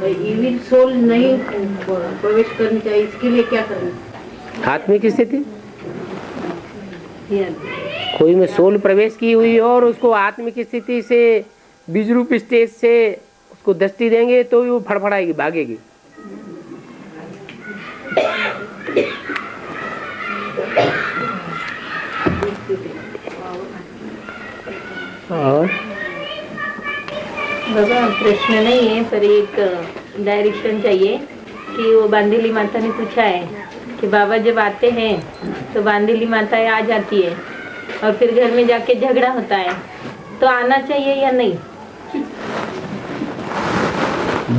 Evil soul नहीं प्रवेश करनी चाहिए, इसके लिए क्या करना? आत्मिक स्थिति कोई में सोल प्रवेश की हुई और उसको आत्मिक स्थिति से बीज रूप स्टेज से उसको दृष्टि देंगे तो वो फड़फड़ाएगी, भागेगी। और बाबा प्रश्न नहीं है पर एक डायरेक्शन चाहिए कि वो बांदीली माता ने पूछा है कि बाबा जब आते हैं तो बांदीली माता आ जाती है और फिर घर में जाके झगड़ा होता है, तो आना चाहिए या नहीं?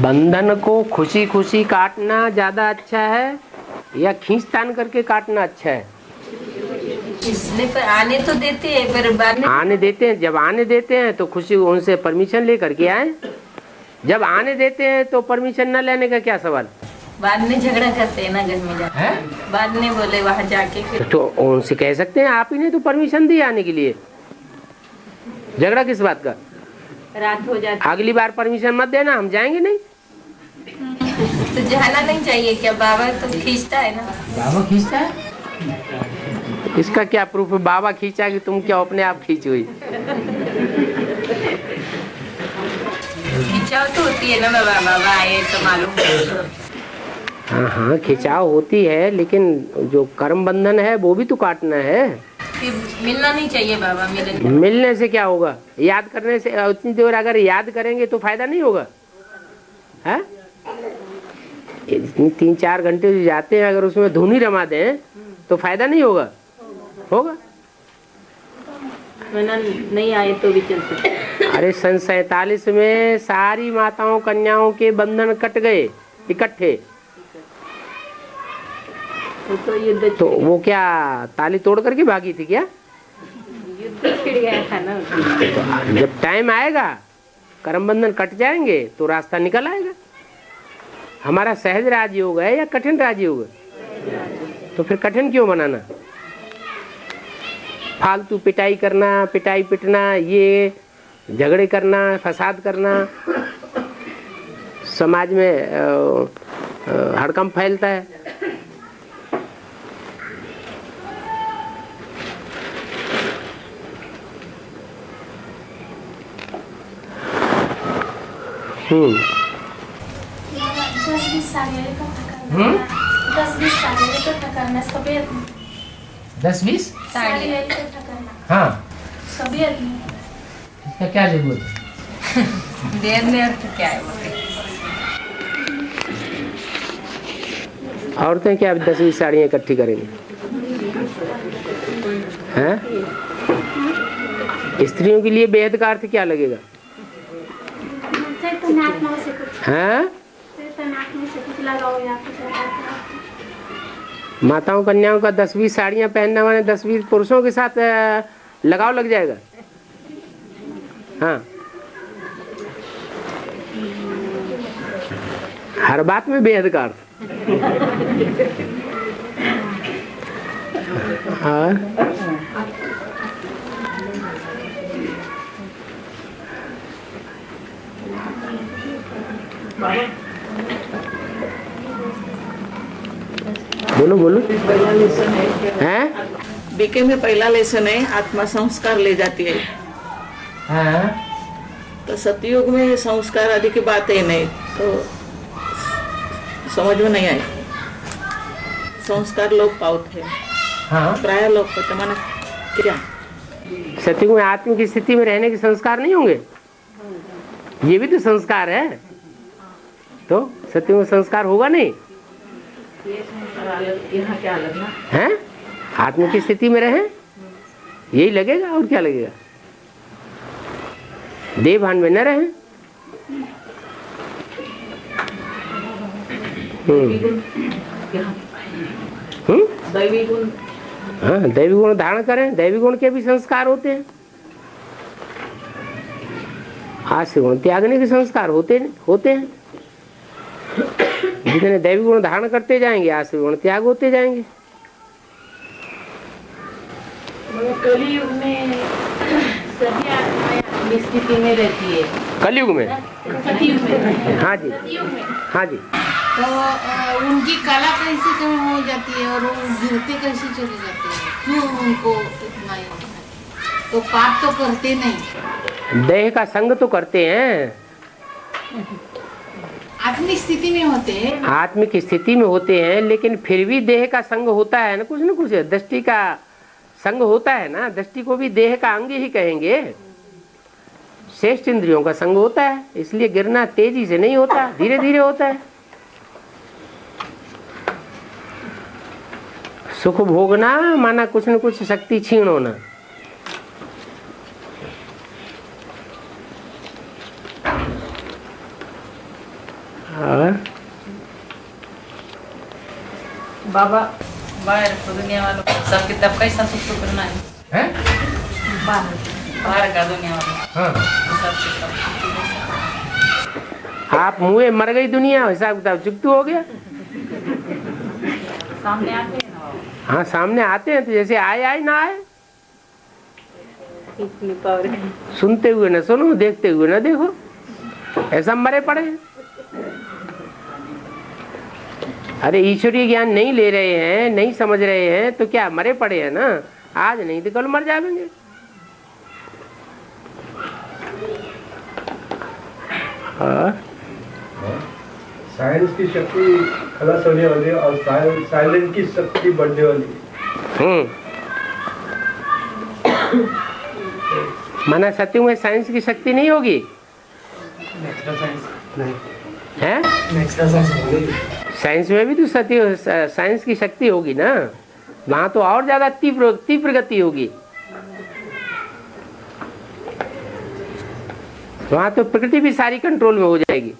बंधन को खुशी खुशी काटना ज्यादा अच्छा है या खींचतान करके काटना अच्छा है? इसलिए पर आने तो देते हैं पर बाद में आने देते हैं। जब आने देते हैं तो खुशी उनसे परमिशन लेकर के आए, जब आने देते हैं तो परमिशन न लेने का क्या सवाल? बाद में झगड़ा करते हैं ना घर में जाके, बाद में बोले वहाँ जाके फिर तो उनसे कह सकते हैं आप ही ने तो परमिशन दी आने के लिए, झगड़ा किस बात का? रात हो जाती, अगली बार परमिशन मत देना, हम जाएंगे नहीं। तो जाना नहीं चाहिए क्या? बाबा तो खींचता है ना। बाबा खींचता है? इसका क्या प्रूफ है बाबा खींचा कि तुम क्या अपने आप खींच हुई? खिंचाव तो होती है ना बाबा, बाबा आए तो मालूम। हाँ हाँ खिंचाव होती है, लेकिन जो कर्म बंधन है वो भी तो काटना है। मिलना नहीं चाहिए बाबा। मिलने से क्या होगा? याद करने से उतनी देर अगर याद करेंगे तो फायदा नहीं होगा है? 3-4 घंटे जो जाते हैं अगर उसमें धुनी रमा दें तो फायदा नहीं होगा? होगा। नहीं आए तो भी चल सकते। अरे सन 47 में सारी माताओं कन्याओं के बंधन कट गए इकट्ठे, तो वो क्या ताली तोड़ करके भागी थी क्या? युद्ध छिड़ गया था ना। तो जब टाइम आएगा कर्म बंधन कट जाएंगे तो रास्ता निकल आएगा। हमारा सहज राजयोग है या कठिन राजयोग है? तो फिर कठिन क्यों बनाना? फालतू पिटाई करना, पिटाई पिटना, ये झगड़े करना, फसाद करना, समाज में हड़कंप फैलता है। हम्म 10-20 साड़ी इकट्ठा करना, इसका बेर 10-20 साड़ी इकट्ठा करना, हाँ इसका बेर नहीं। इसका क्या जरूरत है? देर में अर्थ क्या है? औरतें क्या 10-20 साड़ियाँ इकट्ठी करेंगी? हैं? स्त्रियों के लिए बेहद का अर्थ क्या लगेगा? हैं? माताओं कन्याओं का 10-20 साड़ियाँ पहनने वाले 10-20 पुरुषों के साथ लगाव लग जाएगा। हाँ, हर बात में बेहद का अर्थ। बोलो बोलो। पहला लेसन हैं? बीके में पहला लेसन है आत्मा संस्कार ले जाती है। हाँ। तो सतयुग में ये संस्कार आदि की बात है नहीं, तो समझ में नहीं आई। संस्कार लोग पाते हैं। हाँ। प्राय लोग पाते माने क्या? सतयुग में आत्म की स्थिति में रहने के संस्कार नहीं होंगे? ये भी तो संस्कार है। तो सतयुग में संस्कार होगा नहीं? यहाँ क्या लगना हैं? आत्म की स्थिति में रहे यही लगेगा, और क्या लगेगा? देह भान में न रहे। दैवी गुण, हाँ, दैवी गुण धारण करें। दैवी गुण के भी संस्कार होते हैं। आश्रय गुण त्यागने के संस्कार होते हैं। जितने दैवी गुण धारण करते जाएंगे आश्रय गुण त्याग होते जाएंगे। कलयुग में सभी आत्माएं स्थिति में रहती है। कलयुग में? सतयुग में। हाँ जी, हाँ जी। तो उनकी कला कैसे कम हो जाती है और वो गिरते कैसे चले जाते हैं? क्यों उनको इतना ही होता है? तो पाप तो करते नहीं, देह का संग तो करते हैं, आत्मिक स्थिति में होते हैं। आत्मिक स्थिति में होते हैं, लेकिन फिर भी देह का संग होता है ना कुछ, दृष्टि का संग होता है ना। दृष्टि को भी देह का अंग ही कहेंगे। श्रेष्ठ इंद्रियों का संग होता है, इसलिए गिरना तेजी से नहीं होता, धीरे धीरे होता है। सुख भोगना माना कुछ न कुछ शक्ति छीन होना। और बाबा बाहर को दुनिया वालों सबकी तब कैसा सुख तो करना है? बाहर का दुनिया वालों आप मुँह मर गई दुनिया, हिसाब किताब चुकतू हो गया। सामने आते हैं ना। हाँ सामने आते हैं तो जैसे आए ना आए, इतनी पावर है। सुनते हुए न सुनो, देखते हुए न देखो, ऐसा मरे पड़े। अरे ईश्वरीय ज्ञान नहीं ले रहे हैं, नहीं समझ रहे हैं तो क्या मरे पड़े हैं ना। आज नहीं तो कल मर जाएंगे। साइंस की शक्ति खलास होने वाली है और साइलेंट की शक्ति बढ़ने वाली है। माना सत्युग में साइंस की शक्ति नहीं होगी है? साइंस में भी तो सत्य साइंस की शक्ति होगी ना, वहां तो और ज्यादा तीव्र गति होगी। वहां तो प्रकृति भी सारी कंट्रोल में हो जाएगी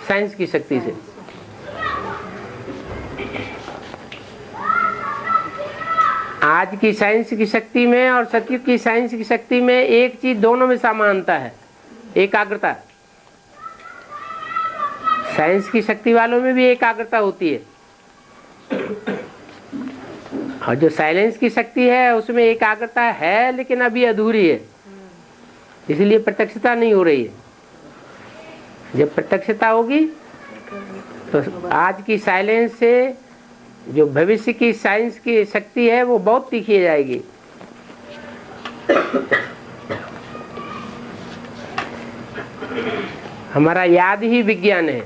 साइंस की शक्ति से। आज की साइंस की शक्ति में और सतयुग की साइंस की शक्ति में एक चीज दोनों में समानता है, एकाग्रता। साइंस की शक्ति वालों में भी एकाग्रता होती है, और जो साइलेंस की शक्ति है उसमें एकाग्रता है लेकिन अभी अधूरी है, इसलिए प्रत्यक्षता नहीं हो रही है। जब प्रत्यक्षता होगी तो आज की साइलेंस से जो भविष्य की साइंस की शक्ति है वो बहुत तीखी जाएगी। हमारा याद ही विज्ञान है।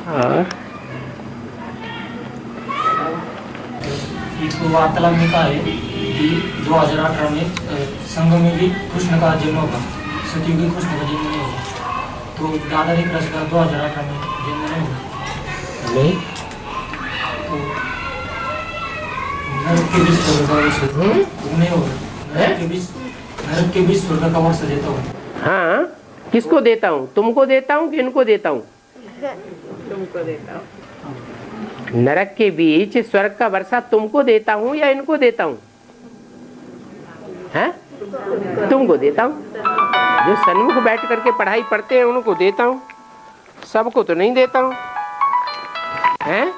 और एक वार्तालाप में कहा है कि 2018 में संघ में भी कृष्ण का जन्म होगा, सतयुग में कृष्ण का जन्म नहीं होगा। तो दादा एक रस का 2018 में जन्म नहीं होगा नहीं तो नरक के बीच स्वर्ग का वर्ष नहीं होगा। नरक के बीच स्वर्ग का वर्ष देता हूँ। हाँ, किसको देता हूँ? तुमको देता हूँ कि इनको देता हूँ? तुमको देता हूँ। नरक के बीच स्वर्ग का वर्षा तुमको देता हूँ या इनको देता हूँ? हैं? तुमको देता हूँ। जो सन्मुख बैठ करके पढ़ाई पढ़ते हैं उनको देता हूँ, सबको तो नहीं देता हूँ। हैं?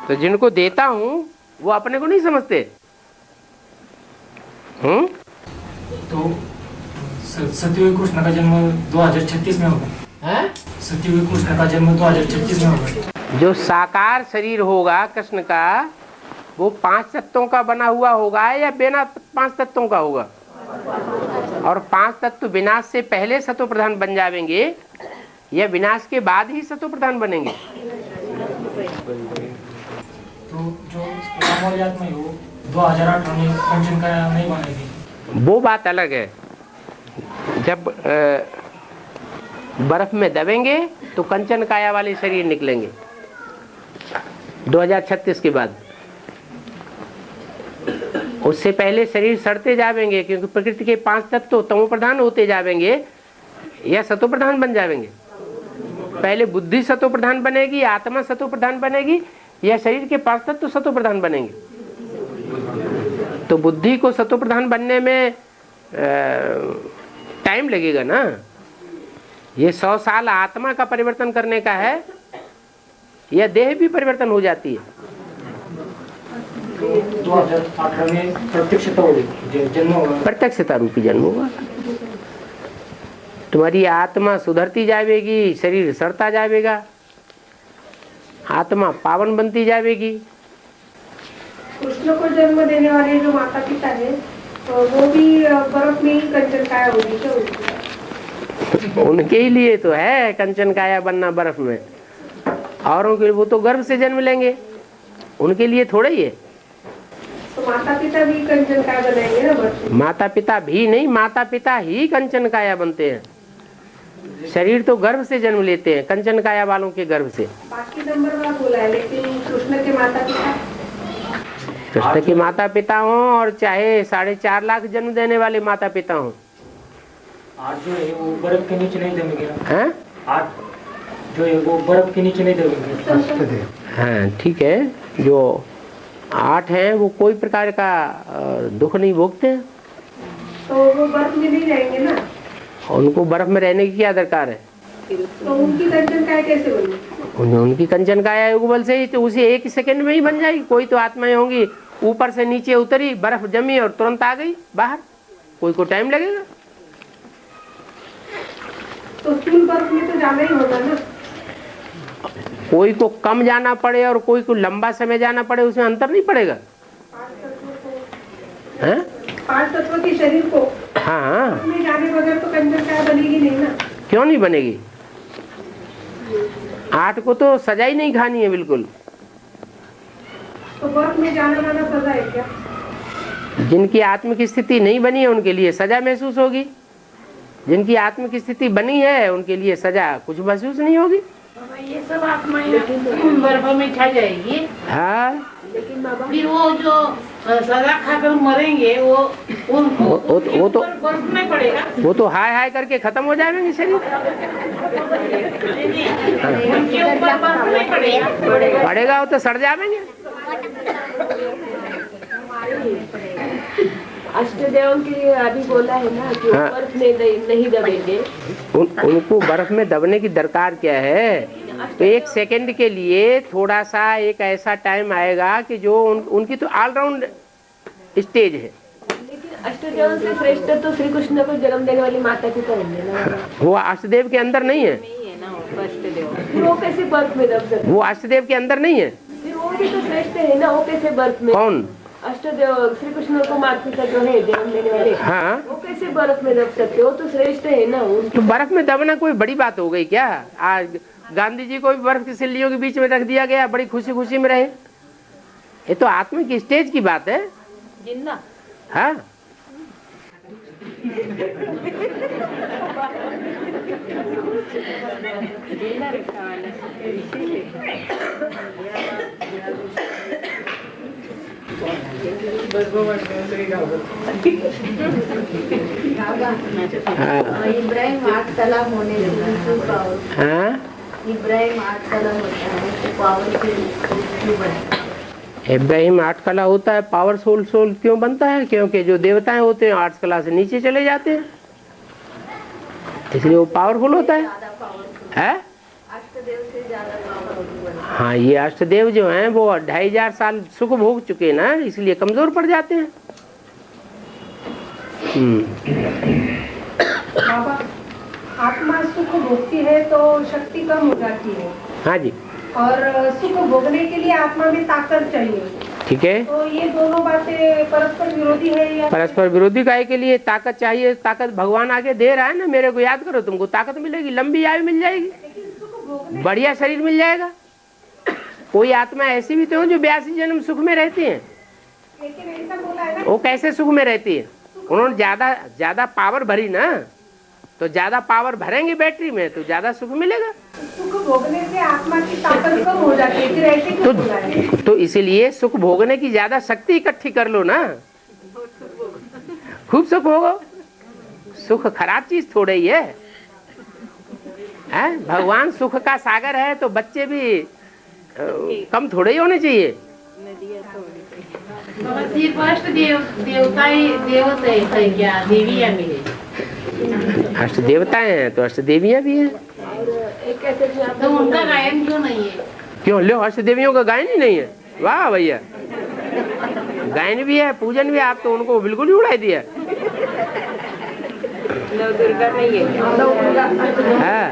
तो जिनको देता हूँ वो अपने को नहीं समझते। तो सतयुग कृष्ण का जन्म 2036 में होगा। सतयुग कृष्ण का जन्म 2036 में होगा। जो साकार शरीर होगा कृष्ण का वो 5 तत्वों का बना हुआ होगा या बिना 5 तत्वों का होगा? और 5 तत्व विनाश से पहले सतो प्रधान बन जाएंगे या विनाश के बाद ही सतो प्रधान बनेंगे? तो जो रामायण में हो 2018 में कंचन का नहीं बनेगी, वो बात अलग है। जब बर्फ में दबेंगे तो कंचन काया वाले शरीर निकलेंगे 2036 के बाद। उससे पहले शरीर सड़ते जाएंगे क्योंकि प्रकृति के 5 तत्व तमो प्रधान होते जाएंगे या सतो प्रधान बन जाएंगे। पहले बुद्धि सतो प्रधान बनेगी, आत्मा सतो प्रधान बनेगी या शरीर के 5 तत्व सतो प्रधान बनेंगे। तो बुद्धि को सतो प्रधान बनने में टाइम लगेगा ना। ये 100 साल आत्मा का परिवर्तन करने का है या देह भी परिवर्तन हो जाती है? 2018 में प्रत्यक्षता होगी, जन्म होगा। प्रत्यक्षता रूपी जन्म होगा। तुम्हारी आत्मा सुधरती जाएगी, शरीर सड़ता जाएगा, आत्मा पावन बनती जाएगी। कृष्ण को जन्म देने वाले जो माता पिता है तो वो भी बर्फ में ही कंचन काया होगी क्या? उनके ही लिए तो है कंचन काया बनना बर्फ में, औरों के लिए वो तो गर्भ से जन्म लेंगे, उनके लिए थोड़ा ही है। तो माता पिता भी कंचन काया बनाएंगे ना बर्फ में? माता पिता भी नहीं, माता पिता ही कंचन काया बनते हैं। शरीर तो गर्भ से जन्म लेते हैं, कंचन काया वालों के गर्भ से। बाकी नंबर वाला बोला है, लेकिन कृष्ण के माता पिता, कृष्ण के माता पिता हों और चाहे 4.5 लाख जन्म देने वाले माता पिता हों, आज जो है वो बर्फ के नीचे नहीं दबेंगे हैं? आज जो है वो बर्फ के नीचे नहीं दबेंगे। हाँ ठीक है, जो 8 हैं वो कोई प्रकार का दुख नहीं भोगते हैं, तो वो बर्फ में नहीं रहेंगे ना? उनको बर्फ में रहने की क्या दरकार है? तो उनकी कंचन काया कैसे बनी? उनकी कंचन काया युगबल से ही तो उसे 1 सेकंड में ही बन जाएगी। कोई तो आत्माएं होंगी ऊपर से नीचे उतरी, बर्फ जमी और तुरंत आ गई बाहर, कोई को टाइम लगेगा। तो स्थूल बर्फ में तो जाना ही होगा ना? कोई को कम जाना पड़े और कोई को लंबा समय जाना पड़े, उसमें अंतर नहीं पड़ेगा। 5 तत्व के शरीर को हाँ उसमें जाने बगैर तो कंचन काया बनेगी नहीं ना? क्यों नहीं बनेगी? 8 को तो सजा ही नहीं खानी है बिल्कुल। तो बर्फ में जाना माना सजा है क्या? जिनकी आत्मिक स्थिति नहीं बनी है उनके लिए सजा महसूस होगी, जिनकी आत्मिक स्थिति बनी है उनके लिए सजा कुछ महसूस नहीं होगी। ये सब आत्माएं बर्फ में छा जाएगी। हाँ लेकिन बाबा फिर वो जो सजा खाकर मरेंगे वो उनको वो तो बर्फ में पड़ेगा। वो तो हाय हाय करके खत्म हो जाएंगे शरीर। उनके ऊपर बर्फ नहीं पड़ेगा। पड़ेगा वो तो सड़ जाएंगे। अष्टदेव की अभी बोला है ना कि हाँ। बर्फ में नहीं दबेंगे। उनको बर्फ में दबने की दरकार क्या है? तो 1 सेकंड के लिए थोड़ा सा एक ऐसा टाइम आएगा कि जो उनकी तो ऑलराउंड स्टेज है। लेकिन अष्टदेव से श्रेष्ठ तो श्री कृष्ण को जन्म देने वाली माता पिता होंगे ना? वो अष्टदेव के अंदर नहीं है, फिर वो कैसे बर्फ में दब सकते? वो अष्टदेव के अंदर नहीं है। फिर वो भी तो श्रेष्ठ है ना, वो कैसे बर्फ में? कौन? अष्टदेव श्री कृष्ण को माता पिता जो है जन्म देने वाले, हाँ वो कैसे बर्फ में दब सकते? वो तो श्रेष्ठ है ना। तो बर्फ में दबना कोई बड़ी बात हो गई क्या? आज गांधी जी को भी बर्फ की सिल्लियों के बीच में रख दिया गया, बड़ी खुशी खुशी में रहे। ये तो आत्मिक स्टेज की बात है। जिन्ना हाँ इब्राहिम 8 तलाक होने लगा। हाँ इब्राहिम 8 तलाक होता है तो पावर क्यों बना? इब्राहिम 8 कला होता है, पावर सोल क्यों बनता है? क्योंकि जो देवताएं होते हैं 8 कला से नीचे चले जाते हैं, इसलिए वो पावरफुल होता है। अष्टदेव से ज्यादा पावरफुल बना। हाँ ये अष्टदेव जो हैं वो 2500 साल सुख भोग चुके ना, इसलिए कमजोर पड़ जाते हैं। बाबा, आत्मा सुख भोगती है तो शक्ति कम हो जाती है। हाँ जी, और सुख भोगने के लिए आत्मा में ताकत चाहिए। ठीक है। तो ये दोनों बातें परस्पर विरोधी है या? परस्पर विरोधी काहे के लिए? ताकत चाहिए, ताकत भगवान आगे दे रहा है ना। मेरे को याद करो, तुमको ताकत मिलेगी, लंबी आयु मिल जाएगी, बढ़िया शरीर मिल जाएगा। कोई आत्मा ऐसी भी तो है जो 82 जन्म सुख में रहती है। लेकिन ऐसा बोला है ना, वो कैसे सुख में रहती है? उन्होंने ज्यादा पावर भरी ना, तो ज्यादा पावर भरेंगे बैटरी में तो ज्यादा सुख मिलेगा। सुख भोगने से आत्मा की ताकत कम हो जाती है, फिर ऐसे क्यों बोला है? तो इसीलिए सुख भोगने की ज्यादा शक्ति इकट्ठी कर लो ना, खूब सुख होगा। सुख खराब चीज थोड़ा ही है, भगवान सुख का सागर है, तो बच्चे भी कम थोड़े ही होने चाहिए। सिर्फ अष्ट देवता है क्या? देवियाँ भी है? अष्ट देवताएं हैं तो अष्ट देवियां भी हैं। तो उनका गायन क्यों नहीं है? क्यों लो, अष्ट देवियों का गायन ही नहीं है? वाह भैया, गायन भी है, पूजन भी है, आप तो उनको बिल्कुल ही उड़ा दिया। नव दुर्गा नहीं है। हाँ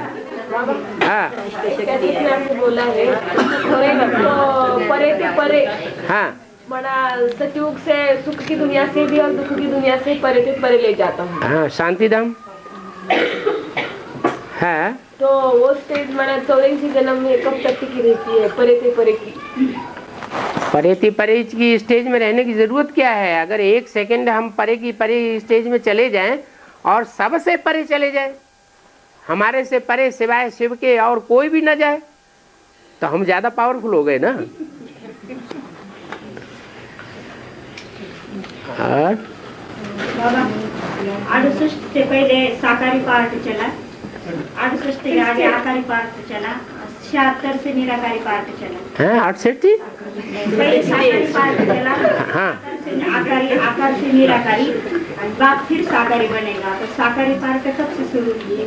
हाँ जिसने आपको बोला है तो परे से परे हाँ मना सतयुग से सुख की दुनिया से भी और दुख की दुनिया से परे से परे ले जाता हूँ। हाँ शांति धाम है। तो वो स्टेज मना 84 जन्म में कब तक की रहती है, परे से परे की? परे परे की स्टेज में रहने की जरूरत क्या है? अगर एक सेकंड हम परे की परे स्टेज में चले जाएं और सबसे परे चले जाएं, हमारे से परे सिवाय शिव के और कोई भी न जाए, तो हम ज्यादा पावरफुल हो गए ना। और बाबा 68 से पहले साकारी पार्ट चला, 68 के आगे आकारी पार्ट चला, 76 से निराकारी पार्ट चला। हाँ 68 पहले साकारी पार्ट चला, हाँ आकार से निराकारी, बाप फिर साकारी बनेगा। तो साकारी पार्ट कब से शुरू किए?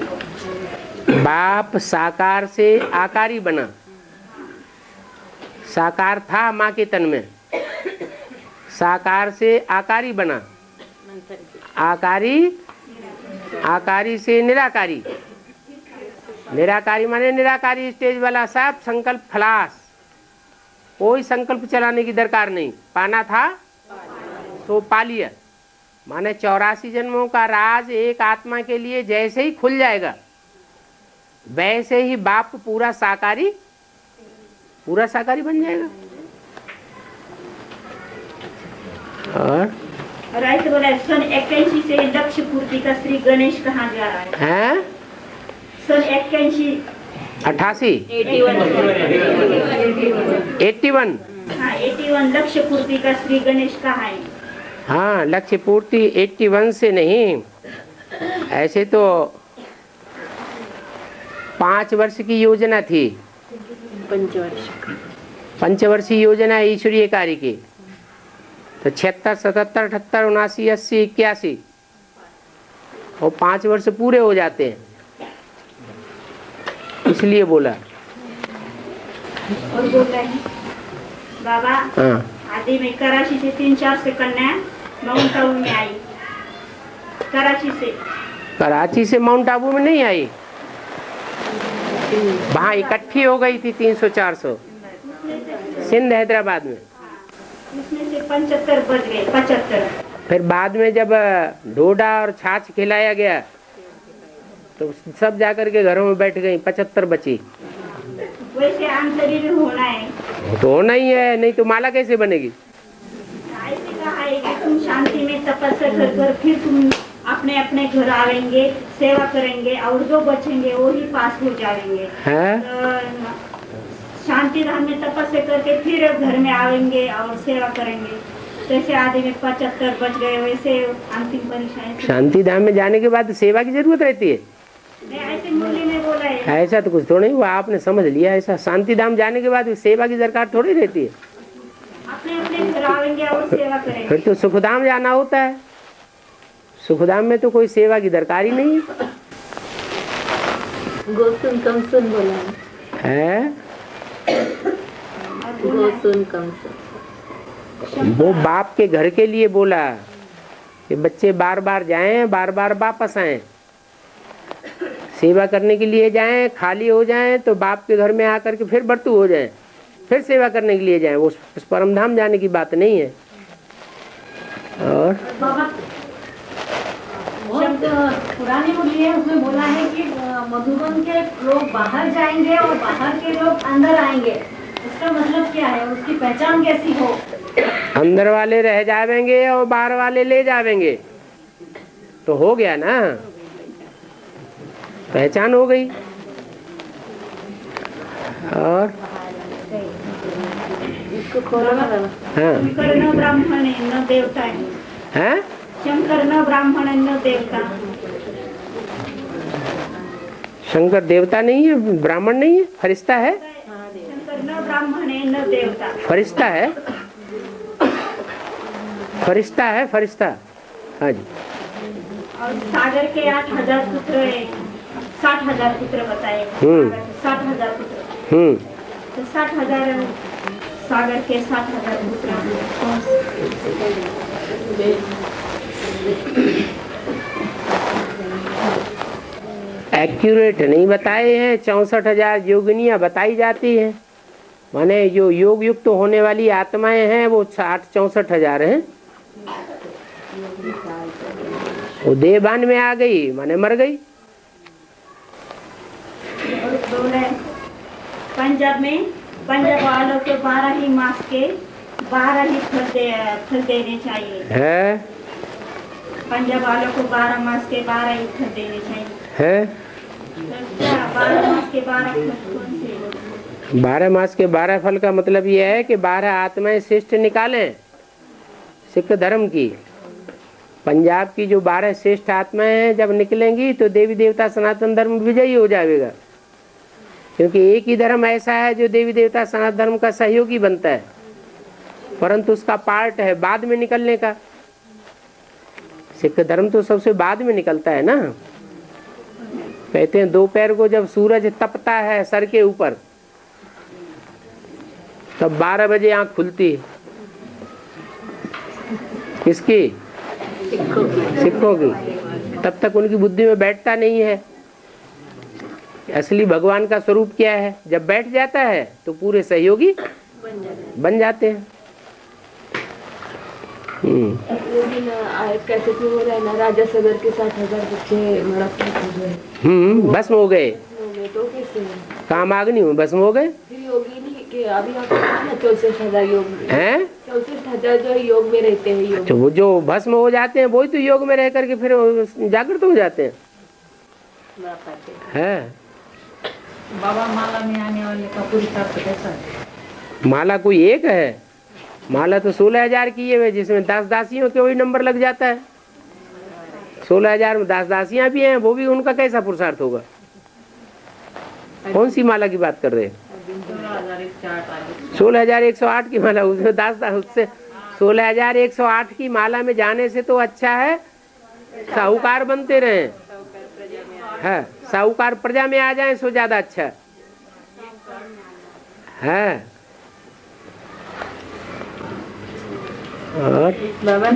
बाप साकार से आकारी बना। साकार था माँ के तन में, साकार से आकारी बना, आकारी से निराकारी, निराकारी माने निराकारी स्टेज वाला सब संकल्प खलास, कोई संकल्प चलाने की दरकार नहीं। पाना था तो पा लिया। माने 84 जन्मों का राज एक आत्मा के लिए जैसे ही खुल जाएगा, वैसे ही बाप पूरा साकारी बन जाएगा। और ऐसे बोला सन 81 से लक्ष्य पूर्ति का श्री गणेश कहाँ जा रहा है? सन 81 81 हाँ 81 लक्ष्य पूर्ति का श्री गणेश कहाँ है? हाँ लक्ष्य पूर्ति 81 से नहीं, ऐसे तो 5 वर्ष की योजना थी, पंचवर्षीय योजना ईश्वरीय कार्य की। तो 76, 77, 78, 79, 80, 81 और 5 वर्ष पूरे हो जाते हैं, इसलिए बोला। और बोलता है बाबा हाँ आदि में कराची से 3-4 से कन्या माउंट आबू में आई। कराची से माउंट आबू में नहीं आई, वहाँ इकट्ठी हो गई थी 300-400 सिंध हैदराबाद में। उसमें से 75 बच गए, 75। फिर बाद में जब डोडा और छाछ खिलाया गया तो सब जाकर के घरों में बैठ गई, 75 बची। वैसे आंतरिक में होना है, तो होना ही है, नहीं तो माला कैसे बनेगी? ऐसे कहा है कि तुम शांति में तपस्या कर फिर तुम अपने अपने घर आएंगे, सेवा करेंगे और जो बचेंगे वो ही पास हो जाएंगे। शांति धाम में तपस्या करके फिर घर में आएंगे और सेवा करेंगे। जैसे आदि में 75 बच गए, वैसे अंतिम परीक्षा। शांति धाम में जाने के बाद सेवा की जरूरत रहती है? ऐसे मुरली में बोला है। ऐसा तो कुछ थोड़ा नहीं हुआ, आपने समझ लिया। ऐसा शांति धाम जाने के बाद सेवा की दरकार थोड़ी रहती है। अपने अपने घर आएंगे और सेवा करेंगे। फिर तो सुखधाम जाना होता है, सुखधाम में तो कोई सेवा की दरकार ही नहीं गोसुन कमसुन बोला है। गोसुन कमसुन वो बाप के घर के लिए बोला कि बच्चे बार बार जाएं, बार बार वापस आएं, सेवा करने के लिए जाएं, खाली हो जाएं तो बाप के घर में आकर के फिर बर्तू हो जाएं, फिर सेवा करने के लिए जाएं। वो उस परमधाम जाने की बात नहीं है। और पुरानी मुरली है, उसमें बोला है कि मधुबन के लोग बाहर जाएंगे और बाहर के लोग अंदर आएंगे। उसका मतलब क्या है? उसकी पहचान कैसी हो? अंदर वाले रह जावेंगे और बाहर वाले ले जावेंगे, तो हो गया ना, पहचान हो गई। और शंकर न ब्राह्मण न देवता है। शंकर न ब्राह्मण न देवता। शंकर देवता नहीं है, ब्राह्मण नहीं है, फरिश्ता है। शंकर न ब्राह्मण न देवता, फरिश्ता है, फरिश्ता है, फरिश्ता। हाँ जी। और सागर के 8,000 पुत्र है, 60,000 पुत्र बताए। 60,000 पुत्र। तो सागर के 7,000 मुद्रा। एक्यूरेट नहीं बताए हैं, 64,000 योगिनियां बताई जाती हैं। माने जो योग युक्त तो होने वाली आत्माएं हैं वो 64,000 हैं। वो देहबान में आ गई माने मर गई। पंजाब वालों के 12 ही मास के 12 ही फल देने चाहिए है। पंजाब वालों को 12 मास के 12 ही फल देने चाहिए है। तो क्या 12 मास के 12 फल कौन से? 12 मास के 12 फल का मतलब यह है कि 12 आत्माएं श्रेष्ठ निकालें सिख धर्म की। पंजाब की जो 12 श्रेष्ठ आत्माएं हैं जब निकलेंगी तो देवी देवता सनातन धर्म विजयी हो जाएगा, क्योंकि एक ही धर्म ऐसा है जो देवी देवता सनातन धर्म का सहयोगी बनता है, परंतु उसका पार्ट है बाद में निकलने का। सिख धर्म तो सबसे बाद में निकलता है ना। कहते हैं दोपहर को जब सूरज तपता है सर के ऊपर तब 12 बजे आंख खुलती है। किसकी? सिखों की। तब तक उनकी बुद्धि में बैठता नहीं है असली भगवान का स्वरूप क्या है। जब बैठ जाता है तो पूरे सहयोगी बन जाते हैं। कैसे हो रहा है ना, राजा सगर के 60,000 बच्चे भस्म हो गए। तो कैसे कामाग्नि में भस्म हो गए। योगी नहीं कि अभी आप 64,000 योग हैं, 64,000 जो है योग में रहते हैं। योग तो वो जो भस्म हो जाते हैं वही तो योग में रह करके फिर जागृत हो जाते हैं। है बाबा माला में आने वाले का पुरुषार्थ कैसा है? माला कोई एक है? माला तो 16,000 की है जिसमें 10 दासियों के वही नंबर लग जाता है। 16,000 में 10 दासियां भी हैं, वो भी उनका कैसा पुरुषार्थ होगा? कौन सी माला की बात कर रहे हैं? 16,108 की माला, उसमें 10 उससे 16,108 की माला में जाने से तो अच्छा है साहूकार बनते रहे। है साहूकार प्रजा में आ जाए सो ज्यादा अच्छा है। और बाबा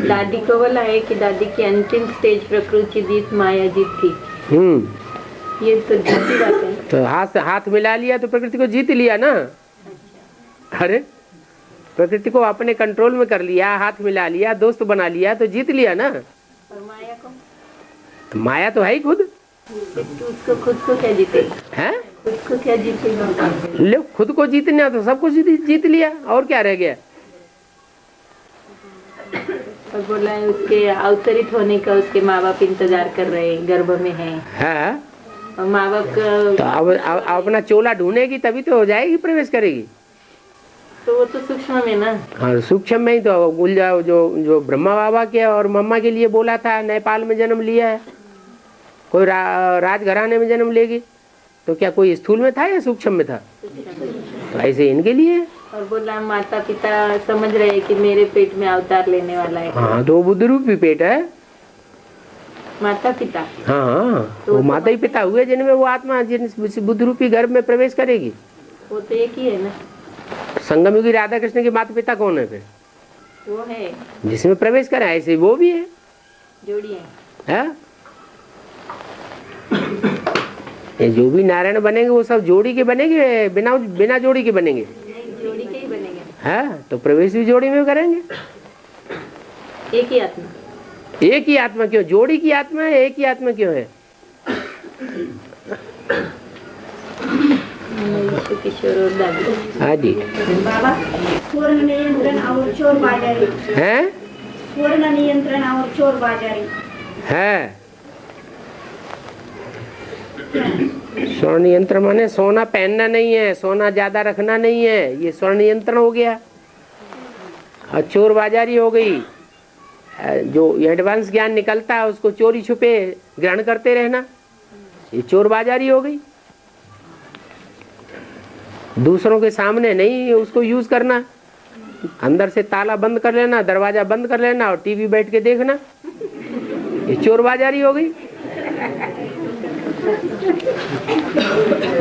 दादी को बोला है कि दादी की अंतिम स्टेज प्रकृति जीत माया जीत थी। ये तो झूठी बात है। तो हाथ मिला लिया तो प्रकृति को जीत लिया ना। अरे प्रकृति को अपने कंट्रोल में कर लिया, हाथ मिला लिया, दोस्त बना लिया तो जीत लिया ना। और माया को? तो माया तो है ही खुद। उसको खुद को क्या जीते हैं? खुद को क्या जीतेगा? ले खुद को जीतना तो सब कुछ जीत लिया, और क्या रह गया? और बोला है उसके अवतरित होने का उसके माँ बाप इंतजार कर रहे हैं, गर्भ में है। हाँ? और माँ बाप तो अब अपना चोला ढूंढेगी तभी तो हो जाएगी, प्रवेश करेगी। तो वो तो सूक्ष्म में ना। हाँ सूक्ष्म में ही तो गुलजा जो ब्रह्मा बाबा के और मम्मा के लिए बोला था, नेपाल में जन्म लिया है, कोई राजघराने में जन्म लेगी, तो क्या कोई स्थूल में था या सूक्ष्म में था? तो ऐसे इनके लिए। और बोला माता पिता समझ रहे हैं कि मेरे पेट में अवतार लेने वाला है। हाँ तो बुद्ध रूपी पेट है माता पिता। हाँ तो वो माता ही पिता हुए जिनमें वो आत्मा जिन बुद्ध रूपी गर्भ में प्रवेश करेगी। वो तो एक ही है ना। संगम युगी राधा कृष्ण के माता पिता कौन है फिर? वो है जिसमें प्रवेश करा, ऐसे वो भी है। जोड़ी है। ये जो भी नारायण बनेंगे वो सब जोड़ी के बनेंगे, बिना जोड़ी के बनेंगे? जोड़ी के ही बनेंगे। हाँ तो प्रवेश भी जोड़ी में करेंगे। एक ही आत्मा। एक ही आत्मा क्यों? जोड़ी की आत्मा है, एक ही आत्मा क्यों है? किशोर और दादी। हाँ जी। बाबा पूर्ण नियंत्रण और चोर बाजारी है। पूर्ण नियंत्रण और चोर बाजारी है। स्वर्ण यंत्र माने सोना पहनना नहीं है, सोना ज्यादा रखना नहीं है, ये स्वर्ण यंत्र हो गया। और चोर बाजारी हो गई, जो एडवांस ज्ञान निकलता है उसको चोरी छुपे ग्रहण करते रहना, ये चोर बाजारी हो गई। दूसरों के सामने नहीं उसको यूज करना, अंदर से ताला बंद कर लेना, दरवाजा बंद कर लेना और टीवी बैठ के देखना, ये चोर बाजारी हो गई।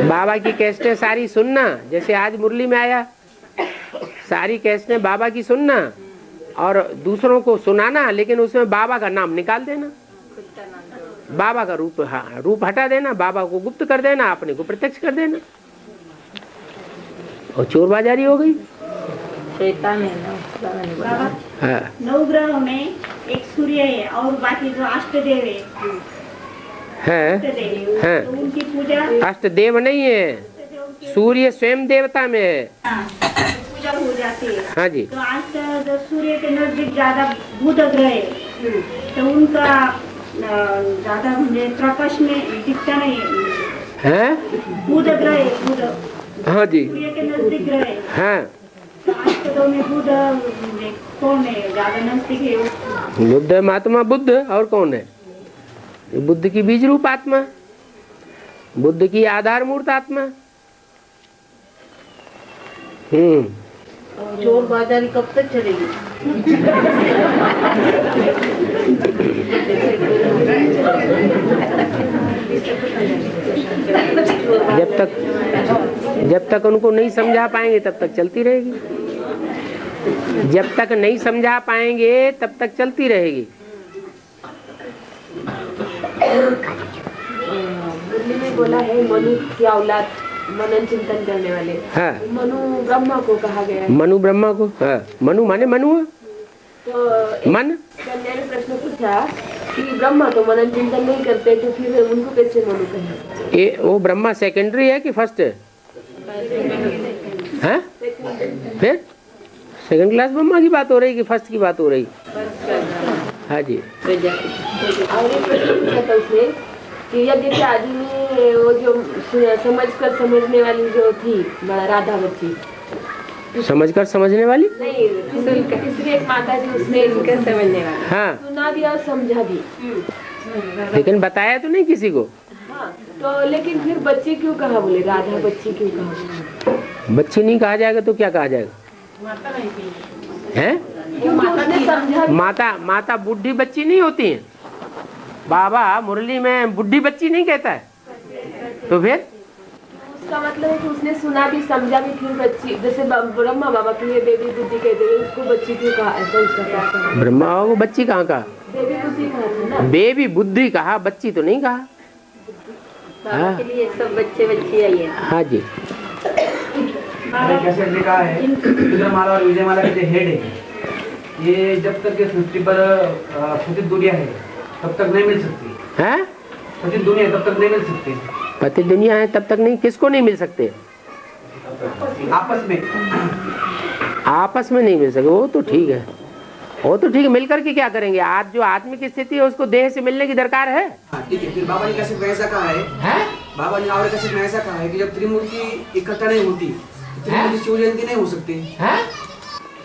बाबा की कैसेटें सारी सुनना, जैसे आज मुरली में आया सारी कैसेटें बाबा की सुनना और दूसरों को सुनाना, लेकिन उसमें बाबा का नाम निकाल देना, बाबा का रूप, हाँ, रूप हटा देना, बाबा को गुप्त कर देना, अपने को प्रत्यक्ष कर देना, और चोर बाजारी हो गई। शैतान है ना, बाबा ने बोला। हाँ। 9 ग्रह में एक सूर्य है और बाकी जो अष्टदेव है, तो उनकी पूजा, अष्टदेव नहीं है, सूर्य स्वयं देवता में है। पूजा हो जाती है। हाँ जी। तो आज जो सूर्य के नजदीक ज्यादा बुध ग्रह है, तो उनका ज्यादा मुझे प्रकाश में दिखता नहीं है। बुध ग्रह है, बुध। हाँ जी। सूर्य के नजदीक ग्रह है। हाँ। तो अष्टदेव में बुध कौन है, ज्यादा नजदीक है? बुद्ध महात्मा बुद्ध, और कौन है? बुद्ध की बीज रूप आत्मा, बुद्ध की आधार मूर्त आत्मा। चोर बाजारी कब तक चलेगी? जब तक उनको नहीं समझा पाएंगे तब तक चलती रहेगी, जब तक नहीं समझा पाएंगे तब तक चलती रहेगी। मुरली में बोला है मनु की औलाद, मनन चिंतन करने वाले। हाँ। मनु ब्रह्मा को कहा गया है। मनु ब्रह्मा को, हाँ। मनु माने मनु, तो मन। कन्या ने प्रश्न पूछा कि ब्रह्मा तो मनन चिंतन नहीं करते, तो फिर उनको कैसे मनु कहें? ये वो ब्रह्मा सेकेंडरी है कि फर्स्ट है? हाँ? फिर सेकंड क्लास ब्रह्मा की बात हो रही कि फर्स्ट की बात हो रही? हाँ जी। और एक प्रश्न पूछा था उसने कि यज्ञ के आदि में वो जो समझकर समझने वाली जो थी राधा बच्ची, समझकर समझने वाली नहीं, तीसरी एक माता जी, उसने समझने वाली, हाँ, सुना भी और समझा भी, लेकिन बताया तो नहीं किसी को। हाँ, तो लेकिन फिर बच्ची क्यों कहा, बोले राधा बच्ची क्यों कहा? बच्ची नहीं कहा जाएगा तो क्या कहा जाएगा? हैं? माता बुढ़ी बच्ची नहीं होती है। बाबा मुरली में बुढ़ी बच्ची नहीं कहता है, तो फिर उसका मतलब है कि उसने सुना भी समझा भी, फिर बच्ची, जैसे ब्रह्मा बाबा की बेबी बुद्धि कहते हैं, उसको बच्ची क्यों कहा, ऐसा उसका क्या कहा? ब्रह्मा बाबा को बच्ची कहाँ कहा? बेबी बुद्धि कहा था ना। बेबी बुद्धि कहा, बच्ची तो नहीं कहा। बाबा के लिए सब बच्चे बच्ची आई है। हाँ जी। कैसे लिखा है, रुद्रमाला और विजयमाला के जो हेड है, ये जब तक ये सृष्टि पर पतित दुनिया है तब तक नहीं मिल सकती है। पतित दुनिया तब तक नहीं मिल सकती। पतित दुनिया है तब तक नहीं, किसको नहीं मिल सकते? आपस में, आपस में नहीं मिल सके, वो तो ठीक है, वो तो ठीक है। मिलकर के क्या करेंगे? आज जो आत्मिक स्थिति है उसको देह से मिलने की दरकार है। ठीक है। फिर बाबा ने कैसे ऐसा कहा है, बाबा ने और कैसे ऐसा कहा है कि जब त्रिमूर्ति इकट्ठा नहीं होती, त्रिमूर्ति शिव जयंती नहीं हो सकती।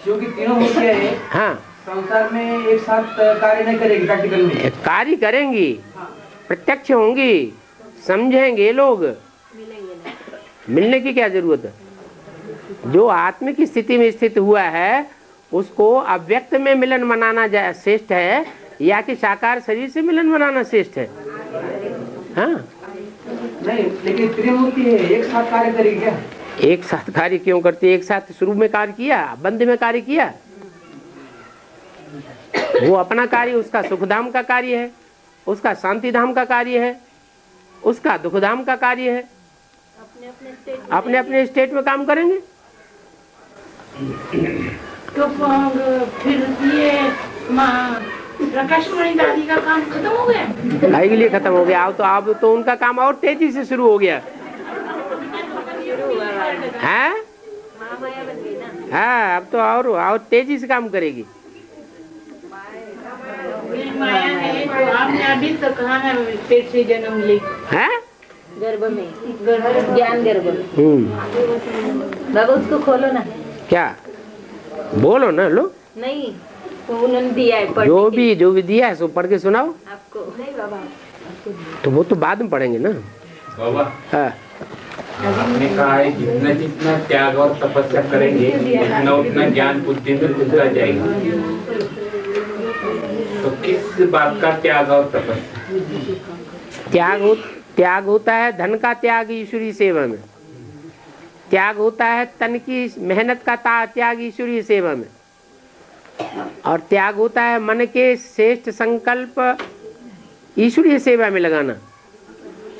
शिव की तीनों मूर्तियां हैं, हाँ, संसार में एक साथ कार्य नहीं करेगी, प्रैक्टिकल में कार्य करेंगी, प्रत्यक्ष होंगी, समझेंगे लोग, मिलने की क्या जरूरत है? जो आत्मिक स्थिति में स्थित हुआ है उसको अव्यक्त में मिलन मनाना श्रेष्ठ है या कि साकार शरीर से मिलन मनाना श्रेष्ठ है? हाँ, नहीं, लेकिन त्रिमूर्ति है, एक साथ कार्य करेगी क्या? एक साथ कार्य क्यों करती है? एक साथ शुरू में कार्य किया, बंद में कार्य किया, वो अपना कार्य, उसका सुखधाम का कार्य है, उसका शांति धाम का कार्य है, उसका दुखधाम का कार्य है, अपने अपने स्टेट में काम करेंगे। तो फिर ये प्रकाशमणि दादी का काम खत्म हो गया? काहे के लिए खत्म हो गया? अब तो उनका काम और तेजी से शुरू हो गया है। हाँ, अब तो और तेजी से काम करेगी। माया है तो आपने अभी तक कहा है पेट से जन्म ली है, गर्भ में, ज्ञान गर्भ। बाबा उसको खोलो ना। क्या बोलो ना, लो नहीं, तो उन्होंने दिया है जो भी दिया है सो पढ़ के सुनाओ आपको। नहीं बाबा, तो वो तो बाद में पढ़ेंगे ना बाबा। हाँ, आपने कहा है जितना जितना त्याग और तपस्या करेंगे उतना उतना ज्ञान बुद्धि में घुसता जाएगा। तो किस बात का त्याग और तपस्या? त्याग होता है धन का त्याग ईश्वरी सेवा में, त्याग होता है तन की मेहनत का त्याग ईश्वरीय सेवा में, और त्याग होता है मन के श्रेष्ठ संकल्प ईश्वरीय सेवा में लगाना।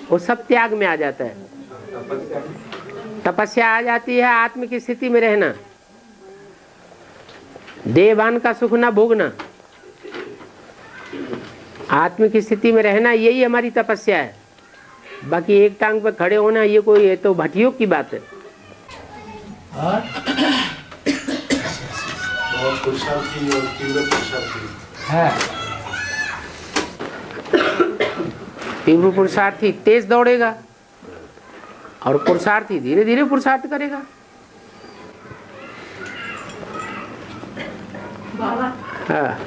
वो सब त्याग में आ जाता है। तपस्या आ जाती है आत्म की स्थिति में रहना, देहभान का सुख ना भोगना, आत्म की स्थिति में रहना, यही हमारी तपस्या है। बाकी एक टांग पर खड़े होना ये कोई, ये तो भटियों की बात है। और तीव्र पुरुषार्थी तेज दौड़ेगा और पुरुषार्थी धीरे धीरे पुरुषार्थ करेगा। हाँ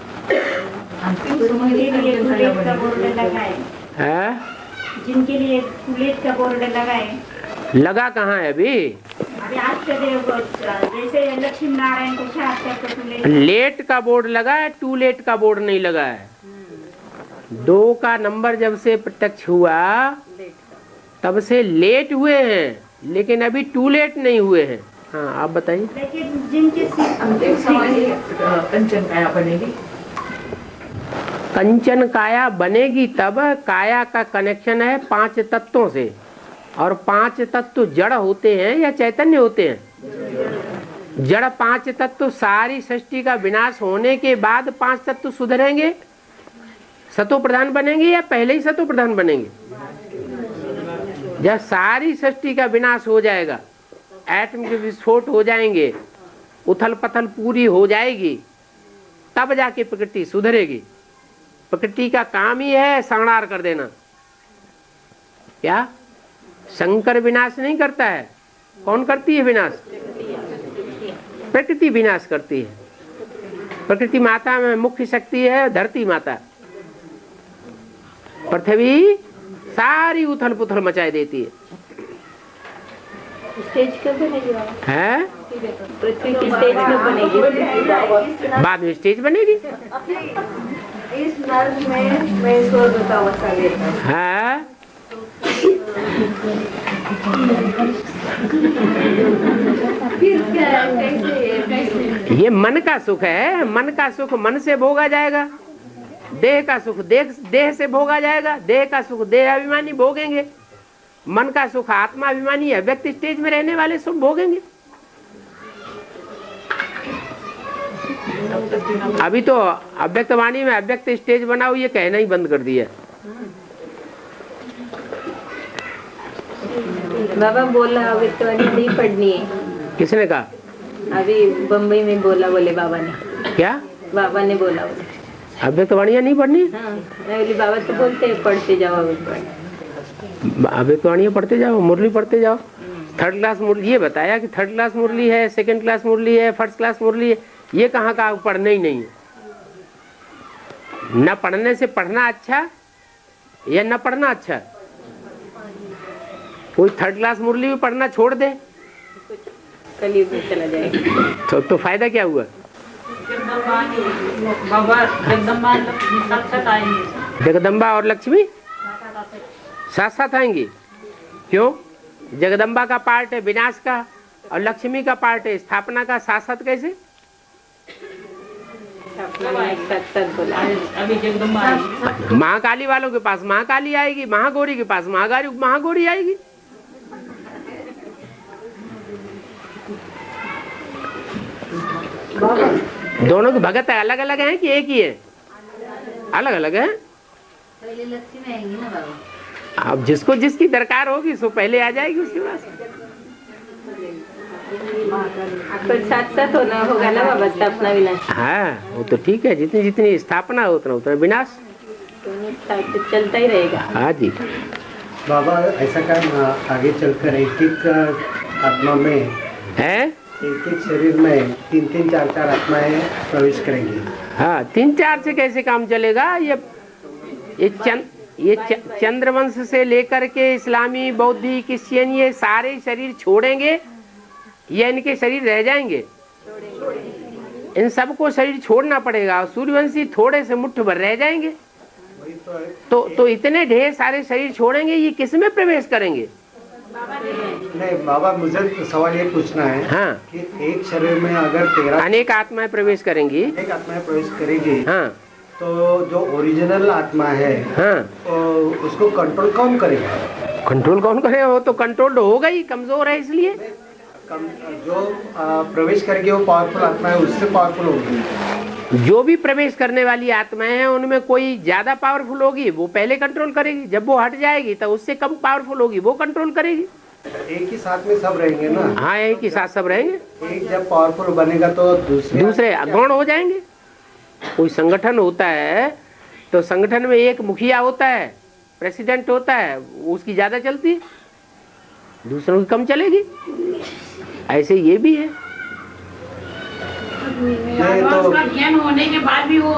जिनके लिए टूलेट का बोर्ड लगा है, लगा कहाँ है अभी? अभी आज के जैसे लक्ष्मी नारायण को टूलेट, लेट का बोर्ड लगा है, टू लेट का बोर्ड नहीं लगा है। 2 का नंबर जब से प्रत्यक्ष हुआ तब से लेट हुए हैं, लेकिन अभी टू लेट नहीं हुए हैं। हाँ आप बताइए। लेकिन जिनके कंचन काया बनेगी, कंचन काया बनेगी तब। काया का कनेक्शन है 5 तत्वों से, और 5 तत्व जड़ होते हैं या चैतन्य होते हैं? जड़ 5 तत्व सारी सृष्टि का विनाश होने के बाद 5 तत्व सुधरेंगे, सतो प्रधान बनेंगे या पहले ही सतो प्रधान बनेंगे? जब सारी सृष्टि का विनाश हो जाएगा, एटम के विस्फोट हो जाएंगे, उथल पथल पूरी हो जाएगी, तब जाके प्रकृति सुधरेगी। प्रकृति का काम ही है संहार कर देना। क्या शंकर विनाश नहीं करता है? कौन करती है विनाश? प्रकृति विनाश करती है। प्रकृति माता में मुख्य शक्ति है धरती माता। पृथ्वी सारी उथल पुथल मचाए देती है। स्टेज कब बनेगी है? पृथ्वी की स्टेज कब बनेगी? बाद में स्टेज बनेगी। इस नर्क में मैं स्वर्ग का अवस्था लेता हूँ। हाँ फिर क्या कैसे ये मन का सुख है। मन का सुख मन से भोगा जाएगा, देह का सुख देह से भोगा जाएगा। देह का सुख देह अभिमानी भोगेंगे, मन का सुख आत्मा अभिमानी है व्यक्ति स्टेज में रहने वाले सुख भोगेंगे। अभी तो अव्यक्त वाणी में अव्यक्त स्टेज बनाओ ये कहना ही बंद कर दिया। बाबा बोला अव्यक्त वाणी नहीं पढ़नी है। किसने कहा? अभी बम्बई में बोला बोले बाबा ने। क्या बाबा ने बोला बोले अव्यक्त वाणियाँ नहीं पढ़नी? हाँ बोली बाबा तो बोलते हैं पढ़ते जाओ अव्यक्त वाणियाँ पढ़ते जाओ, मुरली पढ़ते जाओ। 3rd क्लास मुरली, ये बताया कि 3rd क्लास मुरली है, 2nd क्लास मुरली है, 1st क्लास मुरली है, ये कहाँ का पढ़ना ही नहीं है। न पढ़ने से पढ़ना अच्छा या न पढ़ना अच्छा? कोई 3rd क्लास मुरली भी पढ़ना छोड़ दे कलयुग में चला जाएगा तो फायदा क्या हुआ? जगदम्बा और लक्ष्मी साथ साथ आएंगी। क्यों? जगदम्बा का पार्ट है विनाश का और लक्ष्मी का पार्ट है स्थापना का। साथ साथ कैसे? महाकाली वालों के पास महाकाली आएगी, महागौरी के पास महागौरी आएगी। दोनों की भगत अलग अलग हैं कि एक ही है? अलग अलग है। पहले लक्ष्मी आएंगी ना बाबा। अब जिसको जिसकी दरकार होगी सो पहले आ जाएगी उसके पास। पर साथ साथ होना होगा ना बाबा स्थापना विनाश। हाँ वो तो ठीक है, जितनी जितनी स्थापना उतना उतना विनाश तो चलता ही रहेगा। हाँ जी बाबा ऐसा काम आगे चलकर एक एक आत्मा में है, एक एक शरीर में 3-3 4-4 आत्माएं प्रवेश करेंगी। हाँ 3-4 से कैसे काम चलेगा? ये चंद्रवंश से लेकर के इस्लामी बौद्धिक क्रिश्चियन ये सारे शरीर छोड़ेंगे या इनके शरीर रह जाएंगे? इन सबको शरीर छोड़ना पड़ेगा। सूर्यवंशी थोड़े से मुट्ठ भर रह जाएंगे। तो इतने ढेर सारे शरीर छोड़ेंगे, ये किस में प्रवेश करेंगे? नहीं बाबा, मुझे तो सवाल ये पूछना है हाँ। कि एक शरीर में अगर 13 अनेक आत्माएं प्रवेश करेंगी, एक आत्माएं प्रवेश करेगी, हाँ, तो जो ओरिजिनल आत्मा है, हाँ, तो उसको कंट्रोल कौन करेगा? कंट्रोल कौन करेगा? वो तो कंट्रोल्ड होगा ही, कमजोर है इसलिए। जो प्रवेश करेगी वो पावरफुल आत्मा है, उससे पावरफुल होगी। जो भी प्रवेश करने वाली आत्माएं हैं उनमें कोई ज्यादा पावरफुल होगी, वो पहले कंट्रोल करेगी। जब वो हट जाएगी तो उससे कम पावरफुल होगी, वो कंट्रोल करेगी। एक ही साथ में सब रहेंगे ना? हाँ, एक ही साथ सब रहेंगे। एक जब पावरफुल बनेगा तो दूसरे गौण हो जाएंगे। कोई संगठन होता है तो संगठन में एक मुखिया होता है, प्रेसिडेंट होता है, उसकी ज्यादा चलती है, दूसरों की कम चलेगी। ऐसे ये भी है। का ज्ञान होने के बाद भी वो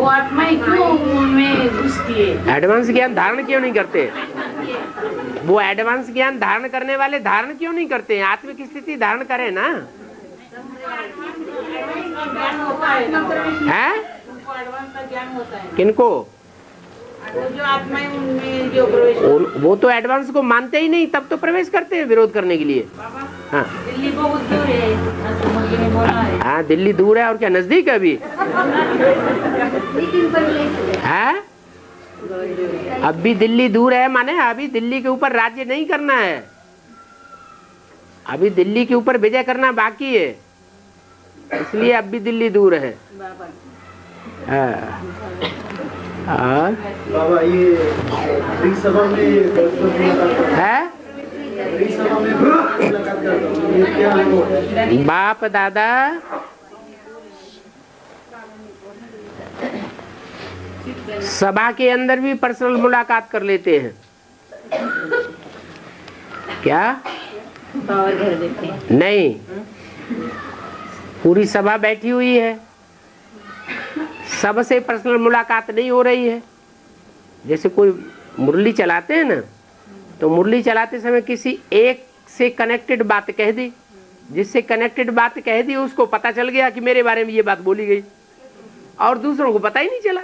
आत्माएं क्यों उनमें घुसती है? एडवांस ज्ञान धारण क्यों नहीं करते? वो एडवांस ज्ञान धारण करने वाले धारण क्यों नहीं करते हैं? आत्मिक स्थिति धारण करें ना। है किनको? जो आत्माएं उनमें जो प्रवेश, वो तो एडवांस को मानते ही नहीं, तब तो प्रवेश करते हैं विरोध करने के लिए। हाँ, दिल्ली बहुत दूर है। हाँ, दिल्ली दूर है और क्या नजदीक है अभी? है अब भी दिल्ली दूर है, माने अभी दिल्ली के ऊपर राज्य नहीं करना है, अभी दिल्ली के ऊपर विजय करना बाकी है, इसलिए अब भी दिल्ली दूर है। हाँ। और बाबा ये सभा में है बाप दादा सभा के अंदर भी पर्सनल मुलाकात कर लेते हैं क्या? पावर भर देते हैं। नहीं, पूरी सभा बैठी हुई है, सबसे पर्सनल मुलाकात नहीं हो रही है। जैसे कोई मुरली चलाते हैं ना, तो मुरली चलाते समय किसी एक से कनेक्टेड बात कह दी, जिससे कनेक्टेड बात कह दी उसको पता चल गया कि मेरे बारे में ये बात बोली गई, और दूसरों को पता ही नहीं चला।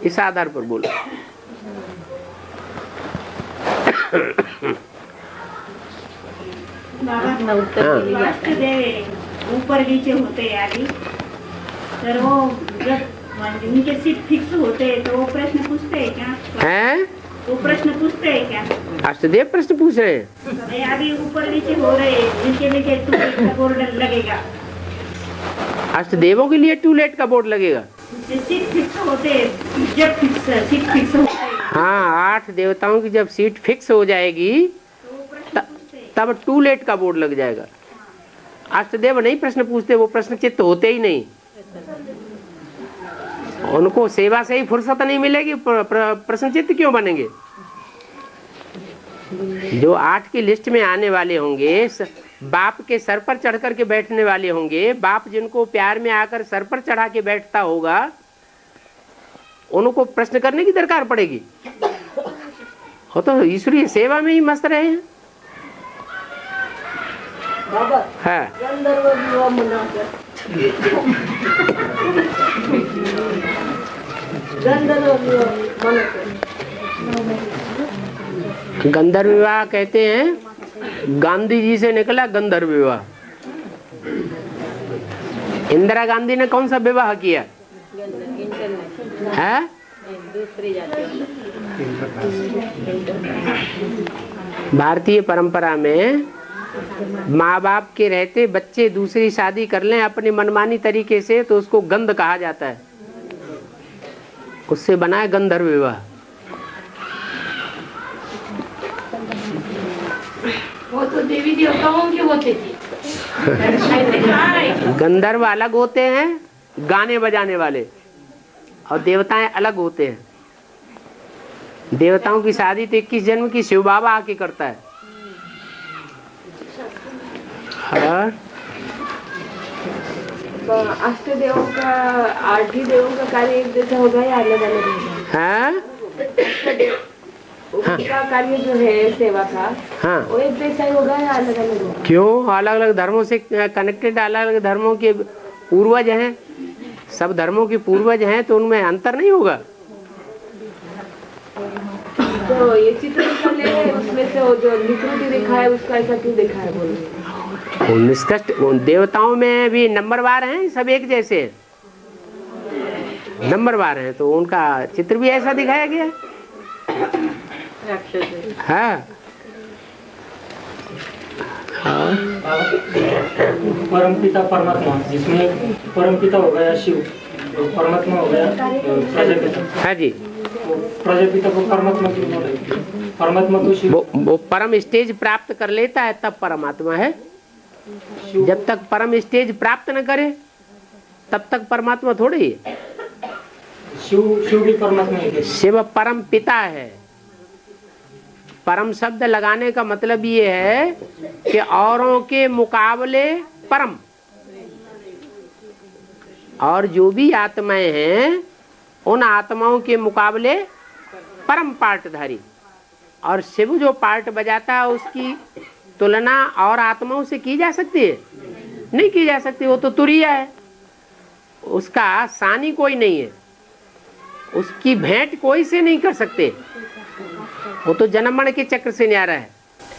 इस आधार पर बोला। ऊपर नीचे होते आदि, तर वो जब उनके सीट फिक्स होते तो वो प्रश्न पूछते हैं क्या? हैं? वो प्रश्न पूछते हैं क्या? अष्टदेव प्रश्न पूछ रहे हैं। अभी ऊपर नीचे हो रहे हैं, जिनके नीचे टूलेट का बोर्ड लगेगा। अष्टदेवों के लिए टूलेट का बोर्ड लगेगा? सीट फिक्स होते, जब सीट फिक्स होते। हाँ, 8 देवताओं की जब सीट फिक्स हो जाएगी तब टूलेट का बोर्ड लग जाएगा। अष्टदेव नहीं प्रश्न पूछते, वो प्रश्न चित्त होते ही नहीं, उनको सेवा से ही फुर्सत नहीं मिलेगी, प्रश्न चित्त क्यों बनेंगे? जो 8 की लिस्ट में आने वाले होंगे, बाप के सर पर चढ़ करके बैठने वाले होंगे, बाप जिनको प्यार में आकर सर पर चढ़ा के बैठता होगा, उनको प्रश्न करने की दरकार पड़ेगी। वो तो ईश्वरीय सेवा में ही मस्त रहे हैं। हाँ, गंधर्व विवाह कहते हैं, गांधी जी से निकला गंधर्व विवाह। इंदिरा गांधी ने कौन सा विवाह किया है? भारतीय परंपरा में माँ बाप के रहते बच्चे दूसरी शादी कर लें अपनी मनमानी तरीके से, तो उसको गंध कहा जाता है, उससे बना है गंधर्व विवाह। वो तो देवी देवताओं के होते थे। गंधर्व अलग होते हैं गाने बजाने वाले, और देवताएं अलग होते हैं। देवताओं की शादी तो 21 जन्म की शिव बाबा आके करता है। और अष्टदेवों का 8 ही देवों का कार्य एक जैसा होगा या अलग अलग होगा? हाँ? उनका कार्य जो है सेवा का, हाँ, वो एक जैसा ही होगा या अलग अलग होगा? क्यों? अलग अलग धर्मों से कनेक्टेड, अलग अलग धर्मों के पूर्वज हैं, सब धर्मों के पूर्वज हैं, तो उनमें अंतर नहीं होगा। तो ये चित्र निकाले हैं उसमें से वो जो विकृति दिखा है उसका ऐसा क्यों दिखा है बोल रहे हैं? निष्कर्ष देवताओं में भी नंबरवार हैं, सब एक जैसे नंबरवार हैं, तो उनका चित्र भी ऐसा दिखाया गया। हाँ परम पिता परमात्मा, जिसमें परम पिता हो गया शिव, परमात्मा हो गया प्रजापिता। हाँ जी, प्रजापिता को परमात्मा क्यों बोल रहे? परमात्मा तो शिव। वो परम स्टेज प्राप्त कर लेता है तब परमात्मा है। जब तक परम स्टेज प्राप्त न करे तब तक परमात्मा थोड़ी है। शिव भी परमात्मा है। शिव परम पिता है। परम शब्द लगाने का मतलब ये है कि औरों के मुकाबले परम, और जो भी आत्माएं हैं उन आत्माओं के मुकाबले परम पार्टधारी। और शिव जो पार्ट बजाता है उसकी तुलना और आत्माओं से की जा सकती है? नहीं की जा सकती। वो तो तुरिया है, उसका सानी कोई नहीं है, उसकी भेंट कोई से नहीं कर सकते। वो तो जन्ममरण के चक्र से न्यारा है।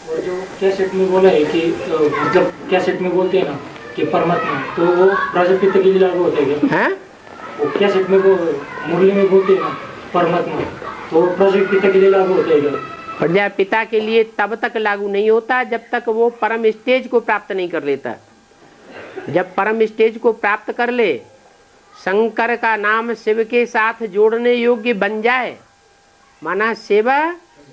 और जो कैसेट में बोला है कि मतलब कैसेट में बोलते हैं ना कि परमात्मा, तो वो प्रजापिता के लिए लागू होता है क्या? हैं? वो कैसेट में वो मुरली में बोलते हैं ना परमात्मा, तो वो प्रजापिता के लिए लागू होता है क्या? प्रजापिता के लिए तब तक लागू नहीं होता जब तक वो परम स्टेज को प्राप्त नहीं कर लेता। जब परम स्टेज को प्राप्त कर ले, शंकर का नाम शिव के साथ जोड़ने योग्य बन जाए, माना शिव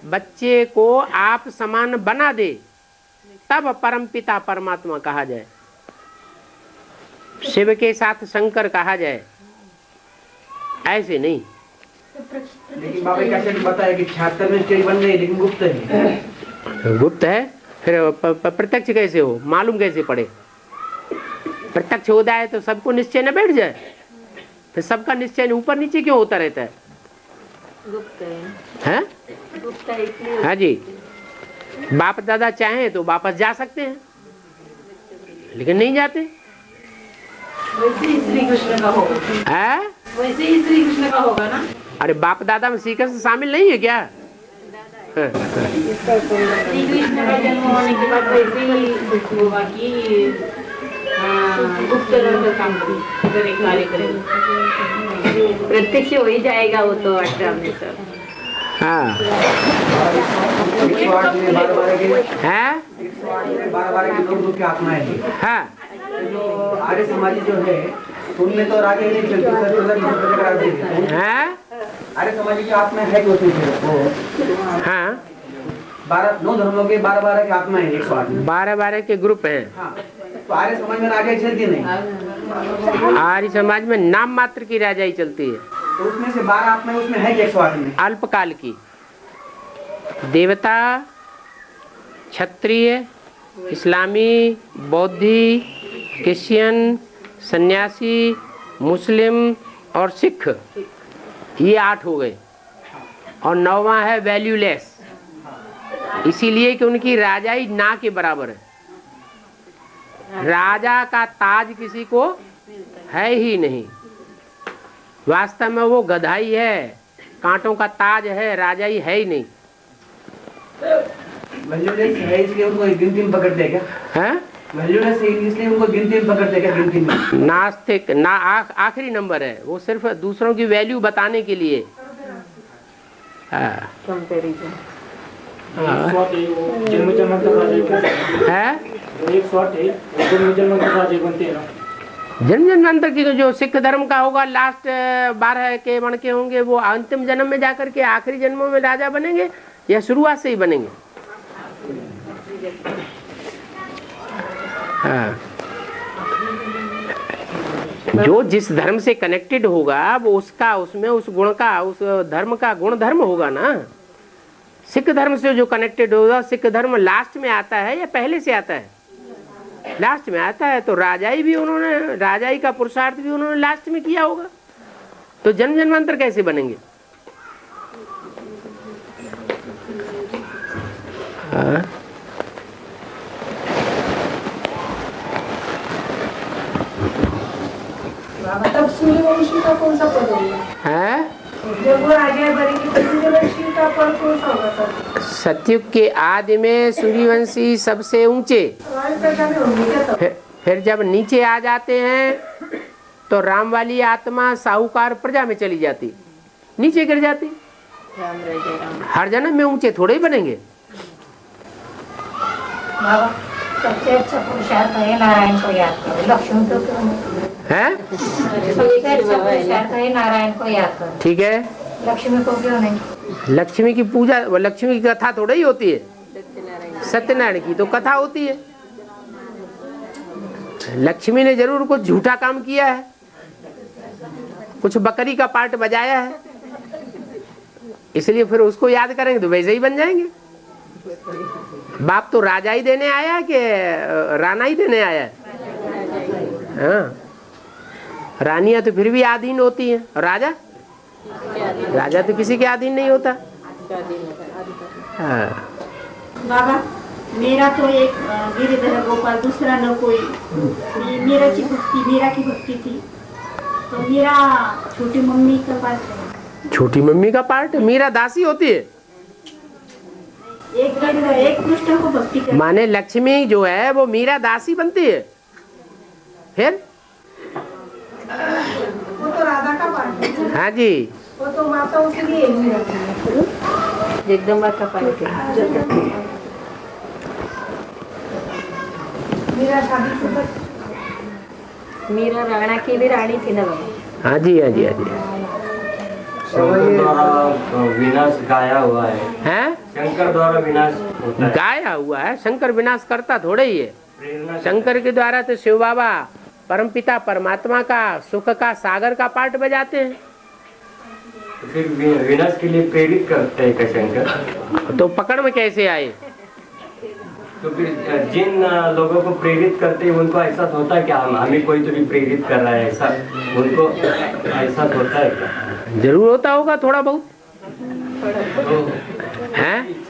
बच्चे को आप समान बना दे, तब परम पिता परमात्मा कहा जाए, शिव के साथ शंकर कहा जाए, ऐसे नहीं। लेकिन बाबा कैसे बताया कि 76 में स्टेज बन गई लेकिन गुप्त है। गुप्त है, फिर प्रत्यक्ष कैसे हो, मालूम कैसे पड़े? प्रत्यक्ष हो जाए तो सबको निश्चय न बैठ जाए, फिर सबका निश्चय ऊपर नीचे क्यों होता रहता है? गुप्त हैं? गुप्त है इसलिए। हाँ जी, बाप दादा चाहें तो वापस जा सकते हैं, लेकिन नहीं जाते। वैसे ही श्री कृष्ण का होगा। है? वैसे ही श्री कृष्ण का होगा ना। अरे बाप दादा में श्री कृष्ण शामिल नहीं है क्या? हाँ। श्री कृष्ण का जन्म होने के बाद वैसे ही होगा कि गुप्त रहकर काम करें, कार्य करें। प्रत्यक्ष हो ही जाएगा वो तो 18 में सर। हाँ। 108 में 12 के हैं? 12 के लोग की आत्माएं हैं। हाँ। जो आर्य समाजी जो है उनमें तो राजा ही नहीं चलती, आर्य समाजी की आत्माएं है जो वो। हाँ। 9 धर्मों के 12 की आत्माएं 108 में 12 के ग्रुप हैं। हाँ। तो आर्य समाज में राजा चलती नहीं। आर्य समाज में नाम मात्र की राजाई चलती है। तो उसमें से 12 आत्माएं उसमें है 108 में अल्पकाल की। देवता, क्षत्रिय, इस्लामी, बौद्धि, क्रिश्चियन, सन्यासी, मुस्लिम और सिख, ये 8 हो गए। और 9वां है वैल्यूलेस, इसीलिए कि उनकी राजाई ना के बराबर है। राजा का ताज किसी को है ही नहीं, वास्तव में वो गधाई है, कांटों का ताज है, राजाई है ही नहीं। वैल्यूलेस है इसलिए उनको गिनती पकड़ते हैं क्या? हैं? वैल्यूलेस है इसलिए उनको गिनती पकड़ते हैं क्या? गिनती में नास्तिक ना आखिरी नंबर है, वो सिर्फ दूसरों की वैल्यू बताने के लिए। कंपैरिजन जन्म जन्मांतर राजा है। 108 है, जन्म जन्मांतर राजा बनते हैं ना। जन्म जन्मांतर की जो सिख धर्म का होगा, लास्ट 12 के मण के होंगे, वो अंतिम जन्म में जाकर के आखिरी जन्मों में राजा बनेंगे या शुरुआत से ही बनेंगे? हाँ। जो जिस धर्म से कनेक्टेड होगा वो उसका, उसमें उस गुण का, उस धर्म का गुण धर्म होगा ना। सिख धर्म से जो कनेक्टेड होगा, सिख धर्म लास्ट में आता है या पहले से आता है? लास्ट में आता है। तो राजाई भी उन्होंने, राजाई का पुरुषार्थ भी उन्होंने लास्ट में किया होगा, तो जन्म जन्मांतर कैसे बनेंगे? हाँ। तब सूर्यवंशी का कौन सा पद होगा? है? जब वो राजा बनेंगे तो सूर्यवंशी का पद कौन सा होगा? सतयुग के आदि में सूर्यवंशी सबसे ऊंचे, फिर जब नीचे आ जाते हैं तो राम वाली आत्मा साहूकार प्रजा में चली जाती, नीचे गिर जाती। हर जन्म में ऊंचे थोड़े ही बनेंगे। बाबा सबसे अच्छा पुरुषार्थ है नारायण को याद करो, लक्ष्मी तो क्यों है? सबसे अच्छा पुरुषार्थ है नारायण को याद करो। ठीक है, लक्ष्मी को क्यों नहीं? लक्ष्मी की पूजा, लक्ष्मी की कथा थोड़ी ही होती है, सत्यनारायण की तो कथा होती है। लक्ष्मी ने जरूर कुछ झूठा काम किया है, कुछ बकरी का पार्ट बजाया है, इसलिए फिर उसको याद करेंगे तो वैसे ही बन जाएंगे। बाप तो राजा ही देने आया कि राना ही देने आया है? हाँ, रानियां तो फिर भी अधीन होती हैं, राजा राजा तो किसी के अधीन नहीं होता। हाँ। बाबा मेरा तो एक गिरिधर गोपाल, दूसरा न कोई। मीरा की भक्ति थी, तो मीरा छोटी मम्मी का पास है। छोटी मम्मी का पार्ट? मीरा दासी होती है। एक कृष्ण को भक्ति कर, माने लक्ष्मी जो है वो मीरा दासी बनती है। फिर वो तो राधा का पार्ट है। हाँ जी, वो तो माताओं के लिए जगदम्बा का पार्ट है। मीरा शादी मीरा राणा की भी रानी थी ना बाबा। हाँ जी, हाँ जी, हाँ जी। शंकर द्वारा विनाश गाया हुआ है। हैं? शंकर द्वारा विनाश होता है। गाया हुआ है, शंकर विनाश करता थोड़े ही है। शंकर के द्वारा तो शिव बाबा परमपिता परमात्मा का सुख का सागर का पाठ बजाते हैं। फिर विनाश के लिए प्रेरित करते हैं क्या शंकर? तो पकड़ में कैसे आए? तो फिर जिन लोगों को प्रेरित करते हैं उनको एहसास होता है कि हमें कोई तो भी प्रेरित कर रहा है, ऐसा उनको एहसास होता है क्या? जरूर होता होगा थोड़ा बहुत। हैं?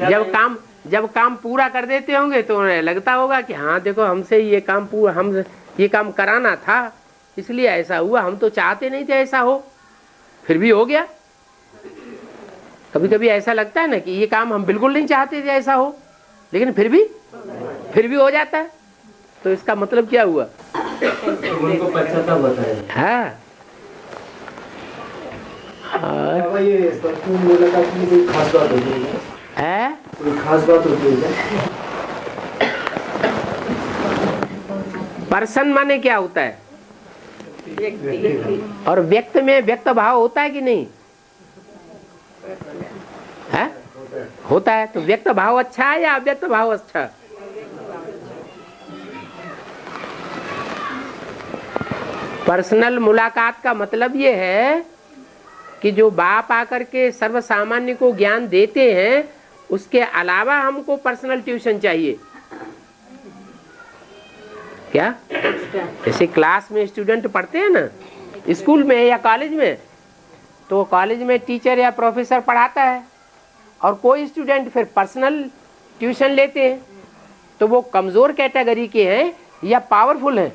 जब काम पूरा कर देते होंगे तो लगता होगा कि हाँ देखो हमसे ये काम पूरा, हम ये काम कराना था इसलिए ऐसा हुआ, हम तो चाहते नहीं थे ऐसा हो, फिर भी हो गया। कभी कभी ऐसा लगता है ना कि ये काम हम बिल्कुल नहीं चाहते थे ऐसा हो, लेकिन फिर भी हो जाता है। तो इसका मतलब क्या हुआ? उनको पश्चाताप होता है। हाँ। ये सतयुग मुलाकात में कोई खास बात होती है? कोई खास बात होती है क्या? पर्सन माने क्या होता है? और व्यक्त में व्यक्त भाव होता है कि नहीं है? होता है। तो व्यक्त भाव अच्छा है या अव्यक्त भाव अच्छा? पर्सनल मुलाकात का मतलब ये है कि जो बाप आकर के सर्व सामान्य को ज्ञान देते हैं उसके अलावा हमको पर्सनल ट्यूशन चाहिए। क्या? जैसे क्लास में स्टूडेंट पढ़ते हैं ना, स्कूल में या कॉलेज में, तो कॉलेज में टीचर या प्रोफेसर पढ़ाता है और कोई स्टूडेंट फिर पर्सनल ट्यूशन लेते हैं, तो वो कमज़ोर कैटेगरी के हैं या पावरफुल हैं?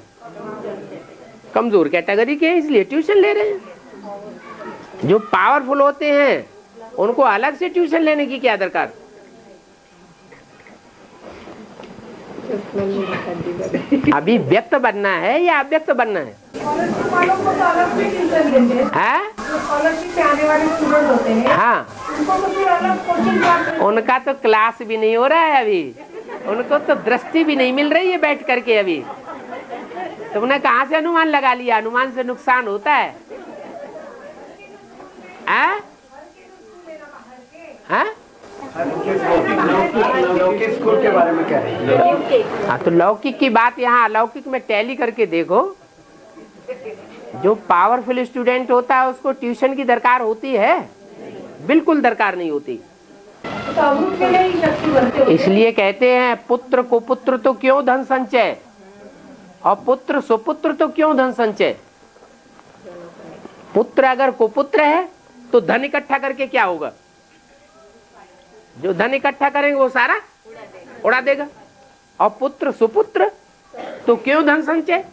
कमज़ोर कैटेगरी के हैं, इसलिए ट्यूशन ले रहे हैं। जो पावरफुल होते हैं उनको अलग से ट्यूशन लेने की क्या दरकार? अभी व्यक्त बनना है या अव्यक्त बनना है? हाँ, उनका तो क्लास भी नहीं हो रहा है अभी, उनको तो दृष्टि भी नहीं मिल रही है बैठ करके। अभी तुमने कहाँ से अनुमान लगा लिया? अनुमान से नुकसान होता है। लौकिक स्कूल के बारे में क्या है? हाँ, तो लौकिक की बात यहाँ अलौकिक में टैली करके देखो। जो पावरफुल स्टूडेंट होता है उसको ट्यूशन की दरकार होती है? बिल्कुल दरकार नहीं होती। इसलिए कहते हैं पुत्र को पुत्र तो क्यों धन संचय, और पुत्र सुपुत्र तो क्यों धन संचय। पुत्र अगर कुपुत्र है तो धन इकट्ठा करके क्या होगा? जो धन इकट्ठा करेंगे वो सारा उड़ा देगा। और पुत्र सुपुत्र तो क्यों धन संचय।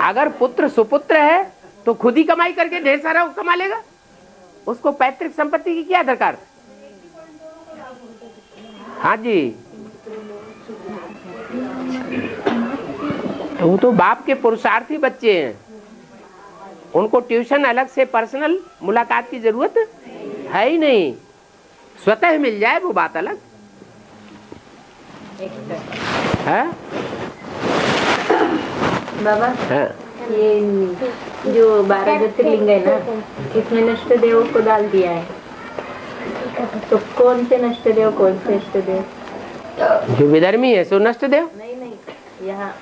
अगर पुत्र सुपुत्र है तो खुद ही कमाई करके ढेर सारा कमा लेगा, उसको पैतृक संपत्ति की क्या दरकार। हाँ जी, वो तो बाप के पुरुषार्थी बच्चे हैं, उनको ट्यूशन अलग से पर्सनल मुलाकात की जरूरत है ही नहीं, स्वतः मिल जाए वो बात अलग है। बाबा हाँ। ये जो 12 ज्योतिर्लिंग है ना, इसमें नष्ट देव को डाल दिया है, तो कौन से नष्ट देव, कौन से इष्ट देव? जो विधर्मी है सो नष्ट देव। नहीं नहीं, यहाँ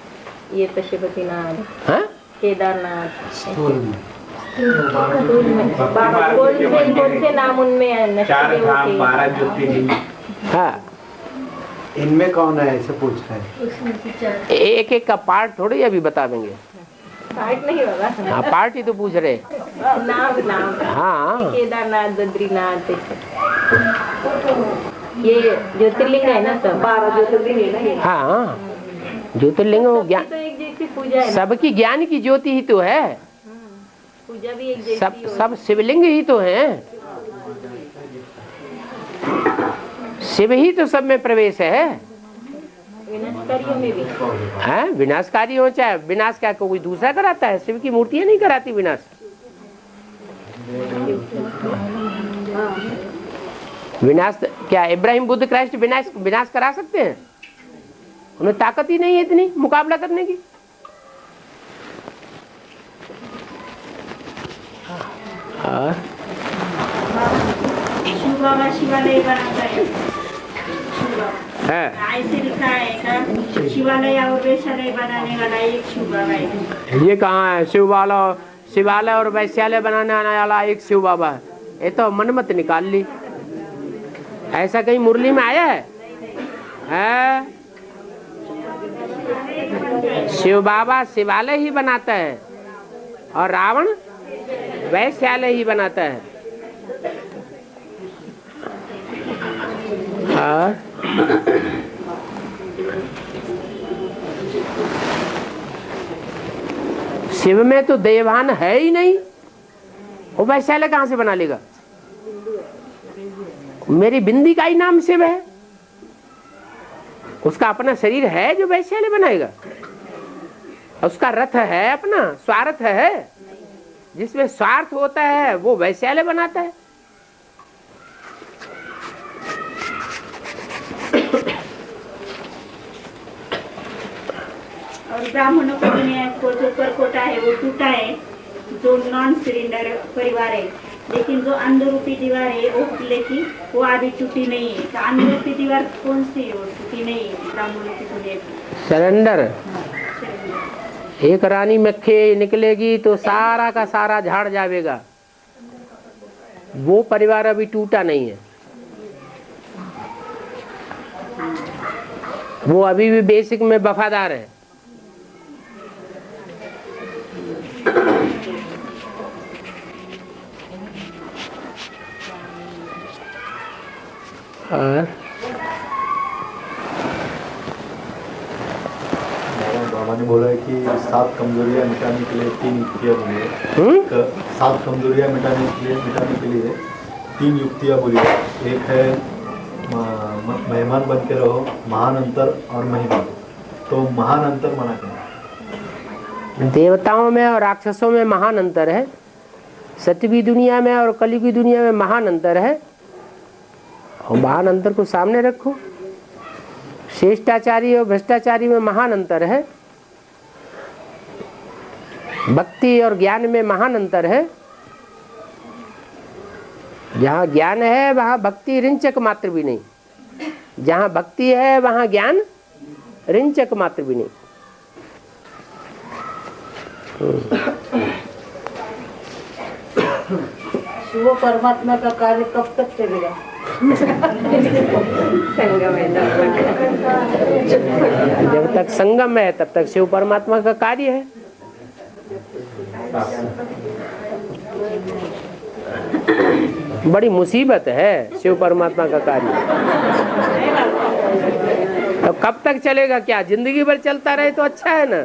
ये पशुपतिनाथ, हाँ? केदारनाथ, कौन से नाम उनमें नष्ट देव के? 12 ज्योतिर्लिंग। हाँ, इनमें कौन है ऐसे पूछ रहे हैं। एक एक का पार्ट थोड़ी अभी बता देंगे। पार्ट नहीं बाबा, हाँ, पार्ट ही तो पूछ रहे। नाम नाम। हाँ, केदारनाथ, बद्रीनाथ, ये ज्योतिर्लिंग है ना, सब 12 ज्योतिर्लिंग है ना ये। हाँ, ज्योतिर्लिंग वो ज्ञान, तो एक जैसी पूजा है, सबकी ज्ञान की ज्योति ही तो है, पूजा भी एक जैसी सब शिवलिंग ही तो हैं, शिव ही तो सब में प्रवेश है। विनाशकारियों में भी है, विनाशकारी हो चाहे विनाश क्या कोई दूसरा कराता है, शिव की मूर्तियां नहीं कराती विनाश। विनाश क्या इब्राहिम बुद्ध क्राइस्ट विनाश करा सकते हैं? उन्हें ताकत ही नहीं है इतनी मुकाबला करने की। शिव बाबा शिवालय बनाता है, ऐसे लिखा है का शिवालय और वैश्यालय बनाने वाला एक शिव बाबा है। ये कहाँ है? शिवालय और वैश्यालय बनाने वाला एक शिव बाबा है। ये तो मनमत निकाल ली, ऐसा कहीं मुरली में आया है? शिव बाबा शिवालय ही बनाता है और रावण वैश्यालय ही बनाता है। शिव में तो देवान है ही नहीं, वो वैश्यालय कहां से बना लेगा? मेरी बिंदी का ही नाम शिव है, उसका अपना शरीर है जो वैश्यालय बनाएगा? उसका रथ है अपना, स्वार्थ है, जिसमें स्वार्थ होता है वो वैश्यालय बनाता है। और ब्राह्मणों को दुनिया को जो परकोटा है वो टूटा है, जो नॉन सिलेंडर परिवार है, लेकिन जो अंधरूपी दीवार है वो किले की वो अभी टूटी नहीं है। तो अंधरूपी दीवार कौन सी है? वो टूटी नहीं है ब्राह्मणों की दुनिया की। सिलेंडर, एक रानी मक्खी निकलेगी तो सारा का सारा झाड़ जाएगा, वो परिवार अभी टूटा नहीं है, वो अभी भी बेसिक में वफादार है। बाबा ने बोला है कि 7 कमजोरियां मिटाने के लिए 3 युक्तियां बोली है। 7 कमजोरियां मिटाने के लिए 3 युक्तियां बोली है। एक है मेहमान बन के रहो, महान अंतर और महिमा। तो महान अंतर माना क्या? देवताओं में और राक्षसों में महान अंतर है, सतयुगी दुनिया में और कलयुगी दुनिया में महान अंतर है, और महान अंतर को सामने रखो। श्रेष्ठाचारी और भ्रष्टाचारी में महान अंतर है, भक्ति और ज्ञान में महान अंतर है। जहाँ ज्ञान है वहाँ भक्ति रिंचक मात्र भी नहीं, जहाँ भक्ति है वहाँ ज्ञान रिंचक मात्र भी नहीं। वो परमात्मा का कार्य कब तक चलेगा? जब तक संगम है तब तक शिव परमात्मा का कार्य है। बड़ी मुसीबत है शिव परमात्मा का कार्य। तो कब तक चलेगा? क्या जिंदगी भर चलता रहे तो अच्छा है ना?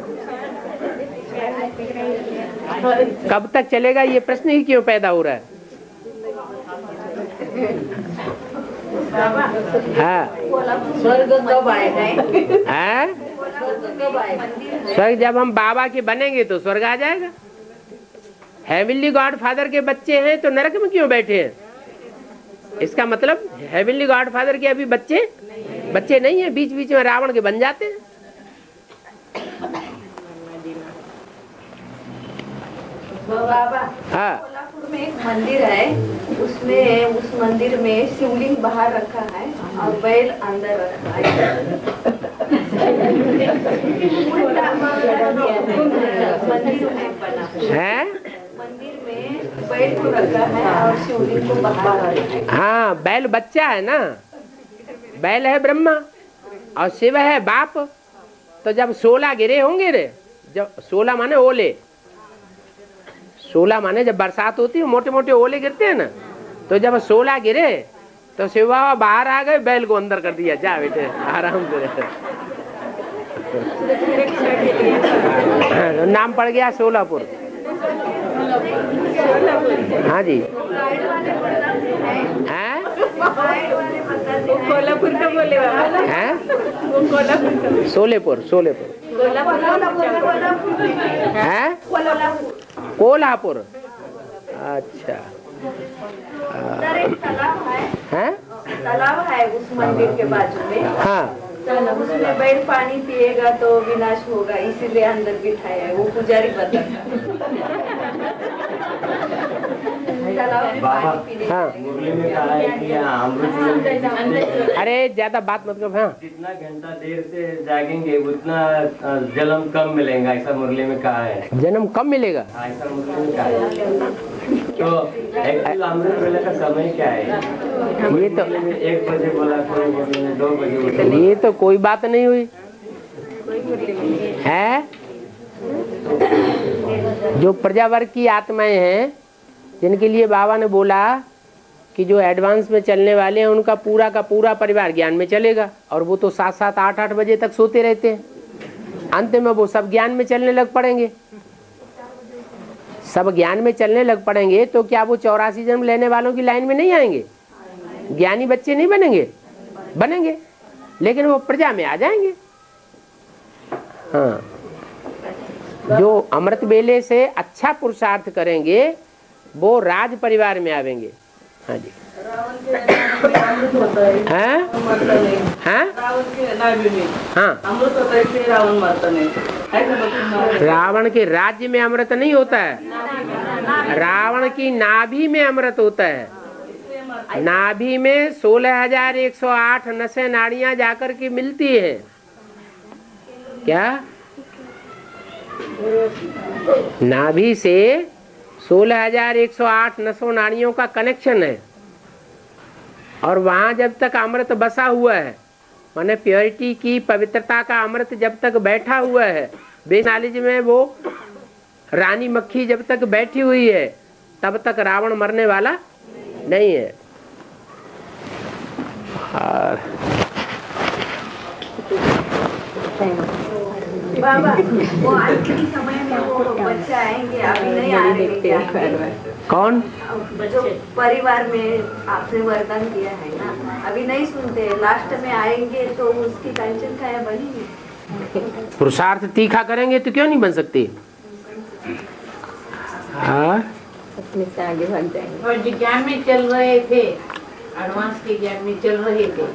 कब तक चलेगा ये प्रश्न ही क्यों पैदा हो रहा है? हाँ स्वर्ग कब आएगा? हैं? कब आएगा? स्वर्ग जब हम बाबा के बनेंगे तो स्वर्ग आ जाएगा। हेवनली गॉड फादर के बच्चे हैं तो नरक में क्यों बैठे हैं? इसका मतलब हेवनली गॉड फादर के अभी बच्चे नहीं है, बीच बीच में रावण के बन जाते हैं। बाबा हाँ कोल्हापुर में एक मंदिर है, उसमें उस मंदिर में शिवलिंग बाहर रखा है और बैल अंदर रखा है। मंदिर में बना है, मंदिर में बैल को रखा है और शिवलिंग को बाहर रखा है। हाँ बैल बच्चा है ना, बैल है ब्रह्मा और शिव है बाप। तो जब 16 गिरे होंगे रे, जब 16 माने ओले, 16 माने जब बरसात होती है मोटे मोटे ओले गिरते हैं ना, तो जब 16 गिरे तो शिव बाबा बाहर आ गए, बैल को अंदर कर दिया, जा बेटे आराम से। नाम पड़ गया सोलापुर। हाँ जी, हैं? कोल्हापुर का बोले बाबा हैं? कोल्हापुर सोलेपुर हैं? कोल्हापुर। अच्छा हैं? तालाब है उस मंदिर के बाजू में। हाँ उसमें बैल पानी पिएगा तो विनाश होगा, इसीलिए अंदर बिठाया है, वो पुजारी बताता बाबा हाँ। मुरली में कहा है कि अमृत, अरे ज्यादा बात मत कर। हाँ जितना घंटा देर से जागेंगे उतना जन्म कम मिलेगा, ऐसा मुरली में कहा है। जन्म कम मिलेगा, ऐसा मुरली में कहा है। तो एक्चुअल अमृत वेला का समय क्या है? ये तो 1 बजे बोला, कोई मुरली में 2 बजे। ये तो कोई बात नहीं हुई है। जो प्रजावर्ग की आत्माएं हैं, जिनके लिए बाबा ने बोला कि जो एडवांस में चलने वाले हैं उनका पूरा का पूरा परिवार ज्ञान में चलेगा, और वो तो 7-7, 8-8 बजे तक सोते रहते हैं। अंत में वो सब ज्ञान में चलने लग पड़ेंगे। सब ज्ञान में चलने लग पड़ेंगे तो क्या वो 84 जन्म लेने वालों की लाइन में नहीं आएंगे? ज्ञानी बच्चे नहीं बनेंगे, लेकिन वो प्रजा में आ जाएंगे। हाँ, जो अमृत बेले से अच्छा पुरुषार्थ करेंगे वो राज परिवार में आवेंगे। हाँ जी, हाँ रावण मरता नहीं। रावण के राज्य में अमृत नहीं होता है, रावण की नाभि में अमृत होता है। नाभि में 16,108 नसें नाड़ियां जाकर के मिलती है। क्या? नाभि से 16,108 नसों नाड़ियों का कनेक्शन है, और वहां जब तक अमृत बसा हुआ है, माने प्योरिटी की, पवित्रता का अमृत जब तक बैठा हुआ है, बेस नॉलेज में वो रानी मक्खी जब तक बैठी हुई है, तब तक रावण मरने वाला नहीं है। और बाबा वो आखिरी समय में वो बच्चे आएंगे, अभी नहीं आ रहे। कौन? जो परिवार में आपने वरदान किया है ना, अभी नहीं सुनते, लास्ट में आएंगे तो उसकी टेंशन क्या बनेगी? पुरुषार्थ तीखा करेंगे तो क्यों नहीं बन सकती? उसमें से आगे भाग जाएंगे। और जो ज्ञान में चल रहे थे, एडवांस के ज्ञान में चल रहे थे,